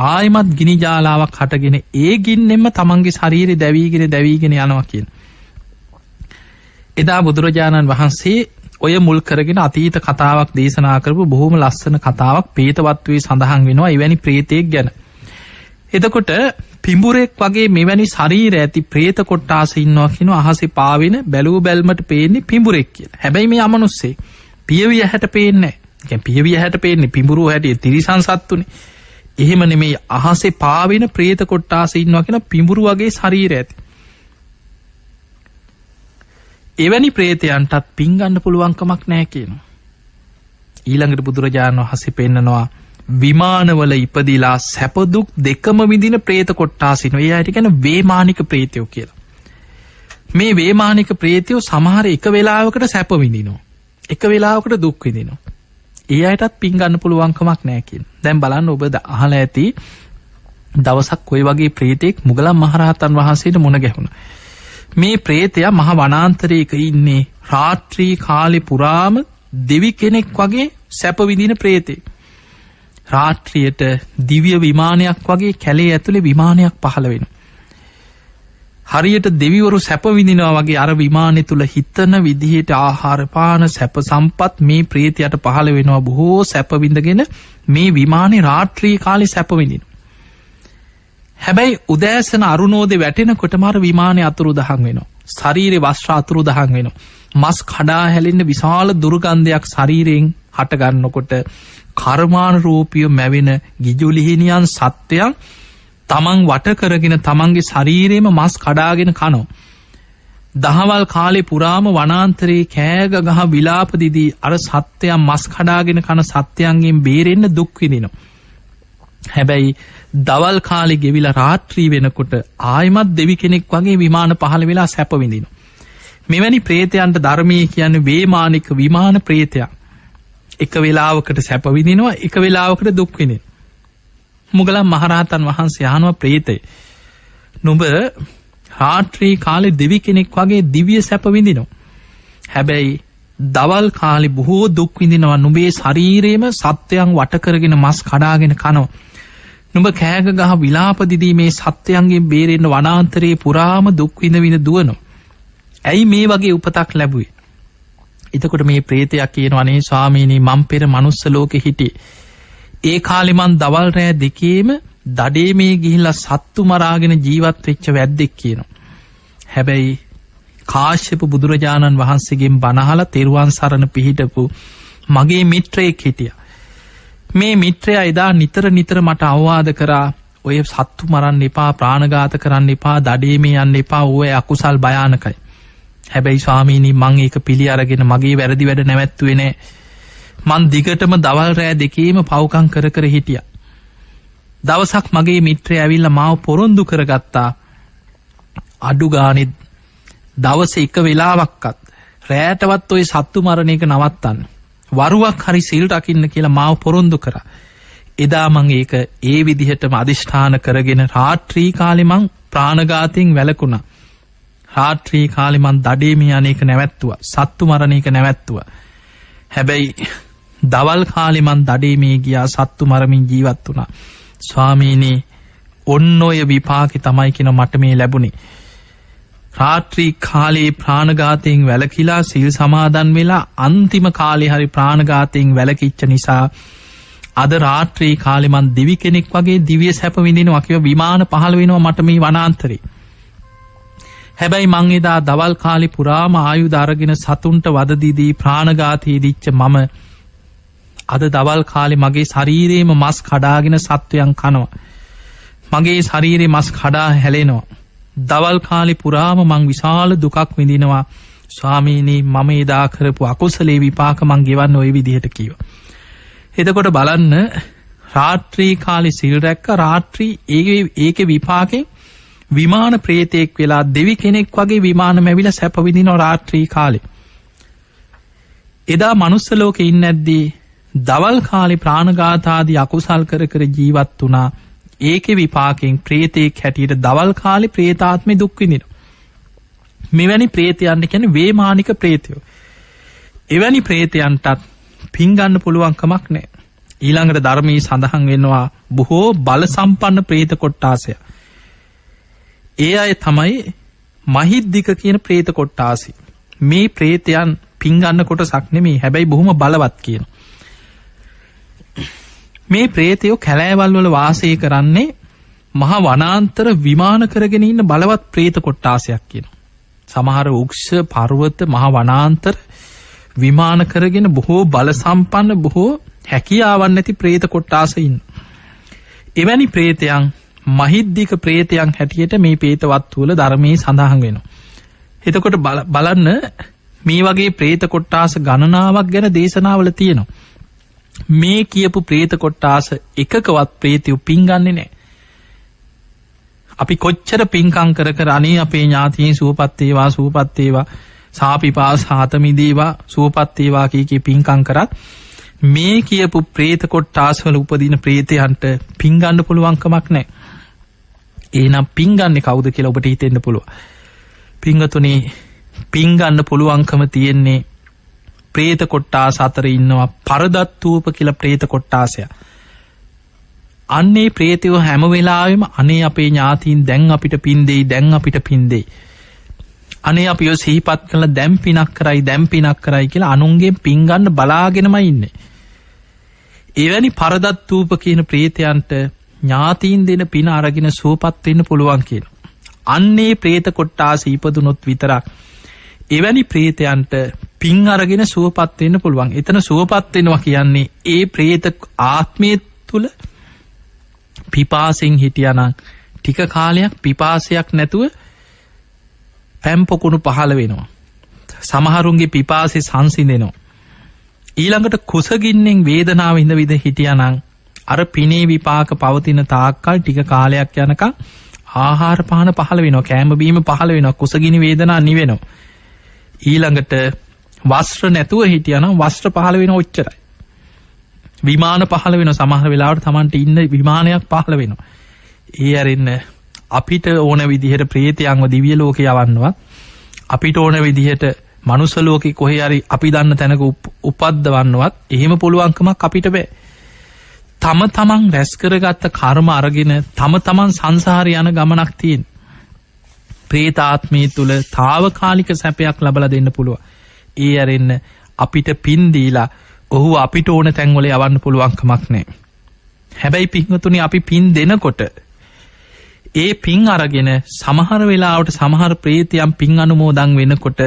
ආයෙමත් ගිනි ජාලාවක් හටගෙන ඒ ගින්නෙන්ම තමන්ගේ ශරීරය දැවීගෙන යනවා කියන. එදා බුදුරජාණන් වහන්සේ ඔය මුල් කරගෙන අතීත කතාවක් දේශනා කරපු බොහොම ලස්සන කතාවක් ප්‍රේතවත්වයේ සඳහන් වෙනවා එවැනි ප්‍රේතෙක් ගැන. එතකොට පිඹුරෙක් වගේ මෙවැනි ශරීර ඇති ප්‍රේත කොට්ටාස ඉන්නවා කියනවා අහසේ පාවෙන බැලූ බැල්මට පේන්නේ පිඹුරෙක් කියලා. හැබැයි මේ අමනුස්සේ පියවිය හැට පේන්නේ නැහැ. ඒ කියන්නේ පියවිය හැට පේන්නේ පිඹුරු හැටි තිරිසන් සත්තුනේ. එහෙම නෙමෙයි අහසේ පාවෙන ප්‍රේත කොට්ටාස ඉන්නවා කියන පිඹුරු වගේ ශරීර ඇති. එවැනි ප්‍රේතයන්ටත් පින් ගන්න පුළුවන් කමක් නැහැ කියනවා. ඊළඟට බුදුරජාණන් වහන්සේ පෙන්නනවා විමානවල ඉපදිලා සැප දුක් දෙකම විඳින ප්‍රේත කොට්ටාස ඉන්නවා. ඒ අයට කියන්නේ වේමානික ප්‍රේතයෝ කියලා. මේ වේමානික ප්‍රේතයෝ සමහර එක වෙලාවකට සැප විඳිනවා. එක වෙලාවකට දුක් විඳිනවා. ඒ අයටත් පින් ගන්න පුළුවන් කමක් නැහැ කියන. දැන් බලන්න ඔබ අහලා ඇති දවසක් කොයි වගේ ප්‍රේතෙක් මුගලන් මහරහතන් වහන්සේට මුණ ගැහුණා. මේ ප්‍රේතයා මහ වනාන්තරයක ඉන්නේ රාත්‍රී කාලේ පුරාම දෙවි කෙනෙක් වගේ සැප විඳින ප්‍රේතේ. රාත්‍රියට දිව්‍ය විමානයක් වගේ කැලේ ඇතුලේ විමානයක් පහළ වෙනවා. හරියට දෙවිවරු සැප විඳිනවා වගේ අර විමානේ තුල හිතන විදිහට ආහාර පාන සැප සම්පත් මේ ප්‍රේතයට පහළ වෙනවා. බොහෝ සැප විඳගෙන මේ විමානේ රාත්‍රී කාලේ සැප විඳිනවා. හැබැයි උදෑසන අරුණෝදේ වැටෙනකොටම අර විමානේ අතුරුදහන් වෙනවා. ශරීරේ වස්ත්‍ර අතුරුදහන් වෙනවා. මස් කඩා හැලෙන්න විශාල දුර්ගන්ධයක් ශරීරයෙන් හට ගන්නකොට කර්මානුරූපීව මැවෙන ගිජුලිහිනියන් සත්වයන් තමන් වට කරගෙන තමන්ගේ ශරීරේම මස් කඩාගෙන කනවා. දහවල් කාලේ පුරාම වනාන්තරයේ කෑග ගහ විලාප දිදී අර සත්වයන් මස් කඩාගෙන කන සත්වයන්ගෙන් බේරෙන්න දුක් විඳිනවා. හැබැයි දවල් කාලේ ගෙවිලා රාත්‍රී වෙනකොට ආයිමත් දෙවි කෙනෙක් වගේ විමාන පහළ වෙලා සැප විඳිනවා. මෙවැනි ප්‍රේතයන්ට ධර්මයේ කියන්නේ වේමානික විමාන ප්‍රේතයන්. එක වෙලාවකට සැප විඳිනවා, එක වෙලාවකට දුක් විඳිනවා. මුගලන් මහරහතන් වහන්සේ අහනවා ප්‍රේතය, නුඹ රාත්‍රී කාලේ දෙවි කෙනෙක් වගේ දිව්‍ය සැප විඳිනවා. හැබැයි දවල් කාලේ බොහෝ දුක් විඳිනවා. නුඹේ ශරීරයේම සත්වයන් වට කරගෙන මස් කඩාගෙන කනවා. නුඹ කෑග ගහ විලාප දිදී මේ සත්වයන්ගෙන් බේරෙන්න වනාන්තරයේ පුරාම දුක් විඳ දුවනවා. ඇයි මේ වගේ උපතක් ලැබුවේ? එතකොට මේ ප්‍රේතයා කියනවා අනේ ස්වාමීනි මම පෙර මනුස්ස ලෝකෙ හිටියේ. ඒ කාලේ මං දවල් රෑ දෙකේම දඩේමේ ගිහිල්ලා සත්තු මරාගෙන ජීවත් වෙච්ච වැද්දෙක් කියනවා. හැබැයි කාශ්‍යප බුදුරජාණන් වහන්සේගෙන් බණ අහලා තෙරුවන් සරණ පිහිටපු මගේ මිත්‍රයෙක් හිටියා. මේ මිත්‍රයා එදා නිතර මට අවවාද කරා ඔය සත්තු මරන්න එපා, ප්‍රාණඝාත කරන්න එපා, දඩේමේ යන්න එපා, ඔය අකුසල් භයානකයි. හැබැයි ස්වාමීනි මං ඒක පිළි අරගෙන මගේ වැරදි වැඩ නැවැත්තුවේ නෑ. මං දිගටම දවල් රෑ දෙකේම පව්කම් කර හිටියා. දවසක් මගේ මිත්‍රයා ඇවිල්ලා මාව පොරොන්දු කරගත්තා. අඩු ගානේ දවස් එක වෙලාවක්වත් රෑටවත් ඔය සත්තු මරණ එක නවත්තන්න. වරුවක් හරි සිල් රකින්න කියලා මාව පොරොන්දු කරා. එදා මං ඒක ඒ විදිහටම අදිෂ්ඨාන කරගෙන රාත්‍රී කාලේ මං ප්‍රාණඝාතයෙන් වැළකුණා. රාත්‍රී කාලේ මං දඩේමේ යන්නේක නැවැත්තුවා. සත්තු මරණ එක නැවැත්තුවා. හැබැයි දවල් කාලේ මං දඩේමේ ගියා, සත්තු මරමින් ජීවත් වුණා. ස්වාමීනි ඔන්න ඔය විපාකේ තමයි කියන මට මේ ලැබුණේ. රාත්‍රී කාලේ ප්‍රාණඝාතයෙන් වැළකීලා සිල් සමාදන් වෙලා අන්තිම කාලේ හරි ප්‍රාණඝාතයෙන් වැළකීච්ච නිසා අද රාත්‍රී කාලේ මං දිවි කෙනෙක් වගේ දිව්‍ය සැප විඳිනවා කියලා විමාන පහළ වෙනවා මට මේ වනාන්තරේ. හැබැයි මං එදා දවල් කාලේ පුරාම ආයුධ අරගෙන සතුන්ට වද දීදී ප්‍රාණඝාතී දිච්ච මම අද දවල් කාලේ මගේ ශරීරේම මස් කඩාගෙන සත්වයන් කනවා. මගේ ශරීරේ මස් කඩා හැලෙනවා. දවල් කාලේ පුරාම මං විශාල දුකක් විඳිනවා. ස්වාමීනි මම එදා කරපු අකුසලේ විපාක මං ගෙවන්න ওই විදිහට කිව්වා. එතකොට බලන්න රාත්‍රී කාලේ සිල් රැක්ක රාත්‍රී ඒකේ විපාකේ විමාන ප්‍රේතෙක් වෙලා දෙවි කෙනෙක් වගේ විමාන මැවිලා සැප විඳිනවා රාත්‍රී කාලේ. එදා මනුස්ස ලෝකේ ඉන්නේ නැද්දී දවල් කාලේ ප්‍රාණඝාත ආදී අකුසල් කර කර ජීවත් වුණා. ඒකේ විපාකෙන් ප්‍රේතෙක් හැටියට දවල් කාලේ ප්‍රේතාත්මේ දුක් විඳිනවා. මෙවැනි ප්‍රේතයන්ට කියන්නේ වේමානික ප්‍රේතයෝ. එවැනි ප්‍රේතයන්ටත් පින් ගන්න පුළුවන් කමක් නැහැ. ඊළඟට ධර්මයේ සඳහන් වෙනවා බොහෝ බල සම්පන්න ප්‍රේත කොට්ටාසය. ඒ අය තමයි මහිද්దిక කියන ප්‍රේත කොට්ටාසි. මේ ප්‍රේතයන් පින් ගන්න කොටසක් නෙමෙයි. හැබැයි බොහොම බලවත් කියන. මේ ප්‍රේතයෝ කැලෑවල් වල වාසය කරන්නේ මහා වනාන්තර විමාන කරගෙන ඉන්න බලවත් ප්‍රේත කොට්ටාසයක් කියනවා. සමහර වෘක්ෂ පර්වත මහා වනාන්තර විමාන කරගෙන බොහෝ බල සම්පන්න බොහෝ හැකියාවන් නැති ප්‍රේත කොට්ටාස ඉන්න. එවැනි ප්‍රේතයන් මහිද්దిక ප්‍රේතයන් හැටියට මේ ප්‍රේතවත් වල ධර්මයේ සඳහන් වෙනවා. එතකොට බලන්න මේ වගේ ප්‍රේත කොට්ටාස ගණනාවක් ගැන දේශනාවල තියෙනවා. මේ කියපු ප්‍රේත කොට්ටාස එකකවත් ප්‍රේතයෝ පින් ගන්නෙ නැහැ. අපි කොච්චර පින්කම් කර කර අනේ අපේ ඥාතීන් සුවපත් වේවා සුවපත් වේවා සාපිපාස හත මිදේවා සුවපත් වේවා කී පින්කම් කරත් මේ කියපු ප්‍රේත කොට්ටාස වල උපදින ප්‍රේතයන්ට පින් ගන්න පුළුවන් කමක් නැහැ. එහෙනම් පින් ගන්නේ කවුද කියලා ඔබට හිතෙන්න පුළුවන්. පින්ගතුනේ පින් ගන්න පුළුවන්කම තියෙන්නේ ප්‍රේත කොට්ටාස අතර ඉන්නවා පරදත්තූප කියලා ප්‍රේත කොට්ටාසය. අන්නේ ප්‍රේතයෝ හැම වෙලාවෙම අනේ අපේ ඥාතීන් දැන් අපිට පින් දෙයි දැන් අපිට පින් දෙයි. අනේ අපිව සිහිපත් කරලා දැන් පිනක් කරයි කියලා අනුන්ගේ පින් ගන්න බලාගෙනමයි ඉන්නේ. එවැනි පරදත්තූප කියන ප්‍රේතයන්ට ඥාතීන් දෙන පින අරගෙන සුවපත් වෙන්න පුළුවන් කියනවා. අන්නේ ප්‍රේත කොට්ටාස ඉපදුනොත් විතරක් එවැනි ප්‍රේතයන්ට පින් අරගෙන සුවපත් වෙන්න පුළුවන්. එතන සුවපත් වෙනවා කියන්නේ ඒ ප්‍රේත ආත්මය තුල පිපාසෙන් හිටියානම් ටික කාලයක් පිපාසයක් නැතුව පැම්පොකුණු පහළ වෙනවා. සමහරුන්ගේ පිපාසය සංසිඳෙනවා. ඊළඟට කුසගින්නෙන් වේදනාව විඳ විඳ හිටියානම් අර පිනේ විපාක පවතින තාක්කල් ටික කාලයක් යනකම් ආහාර පාන පහළ වෙනවා. කෑම බීම පහළ වෙනවා. කුසගිනි වේදනා නිවෙනවා. ඊළඟට වස්ත්‍ර නැතුව හිටියානම් වස්ත්‍ර පහළ වෙන ඔච්චරයි. විමාන පහළ වෙනවා. සමහර වෙලාවට Tamanට ඉන්න විමානයක් පහළ වෙනවා. ඒ අරින්න අපිට ඕන විදිහට ප්‍රේතයන්ව දිව්‍ය ලෝකේ යවන්නවත් අපිට ඕන විදිහට මනුස්ස ලෝකේ කොහේ හරි අපි දන්න තැනක උපද්දවන්නවත් එහෙම පුළුවන්කමක් අපිට බෑ. තම තමන් රැස් කරගත්ත කර්ම අරගෙන තම තමන් සංසාරේ යන ගමනක් තියෙන. ප්‍රේත ආත්මය තුල తాවකාලික සැපයක් ලබලා දෙන්න පුළුවන්. ඒ අරින්න අපිට පින් දීලා ඔහු අපිට ඕන තැන්වල යවන්න පුළුවන් කමක් නැහැ. හැබැයි පින්වතුනි අපි පින් දෙනකොට ඒ පින් අරගෙන සමහර වෙලාවට සමහර ප්‍රේතයන් පින් අනුමෝදන් වෙනකොට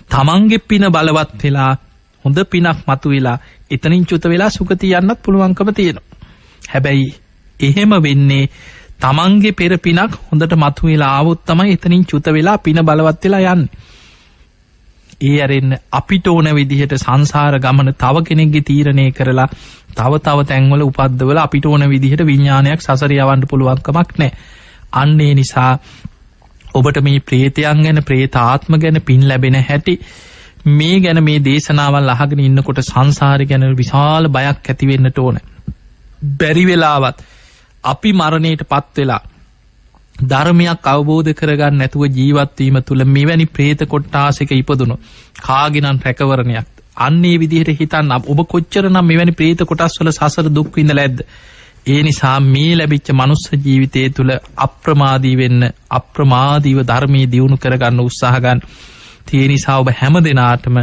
තමන්ගේ පින බලවත් වෙලා හොඳ පිනක් මතුවෙලා එතනින් චුත වෙලා සුගතිය යන්නත් පුළුවන්කම තියෙනවා. හැබැයි එහෙම වෙන්නේ තමන්ගේ පෙර පිනක් හොඳට මතුවෙලා ආවොත් තමයි එතනින් චුත වෙලා පින බලවත් වෙලා යන්නේ. ඒ අරින්න අපිට ඕන විදිහට සංසාර ගමන තව කෙනෙක්ගේ තීරණය කරලා තව තැන්වල උපද්දවල අපිට ඕන විදිහට විඥානයක් සසර යවන්න පුළුවන් කමක් නැහැ. අන්න ඒ නිසා ඔබට මේ ප්‍රේතයන් ගැන ප්‍රේත ආත්ම ගැන පින් ලැබෙන හැටි මේ ගැන මේ දේශනාවල් අහගෙන ඉන්නකොට සංසාරය ගැන විශාල බයක් ඇති වෙන්නට ඕන. බැරි වෙලාවත් අපි මරණයටපත් වෙලා ධර්මයක් අවබෝධ කරගන්න නැතුව ජීවත් වීම තුළ මෙවැනි ප්‍රේත කොට්ටාසයක ඉපදුනොත් කාගෙනම් රැකවරණයක්. අන්න ඒ විදිහට හිතන්න ඔබ කොච්චරනම් මෙවැනි ප්‍රේත කොටස් වල සසර දුක් විඳලා ඇද්ද? ඒ නිසා මේ ලැබිච්ච මනුස්ස ජීවිතය තුළ අප්‍රමාදී වෙන්න අප්‍රමාදීව ධර්මයේ දියුණු කරගන්න උත්සාහ ගන්න. ඒ නිසා ඔබ හැම දිනාටම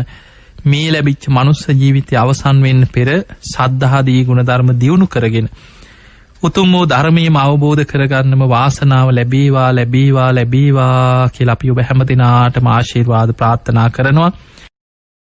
මේ ලැබිච්ච මනුස්ස ජීවිතය අවසන් වෙන්න පෙර සද්ධාදී ගුණ ධර්ම දියුණු කරගෙන උතුම් වූ ධර්මයේම අවබෝධ කරගන්නම වාසනාව ලැබේවා කියලා අපි ඔබ හැම දිනාටම ආශිර්වාද ප්‍රාර්ථනා කරනවා.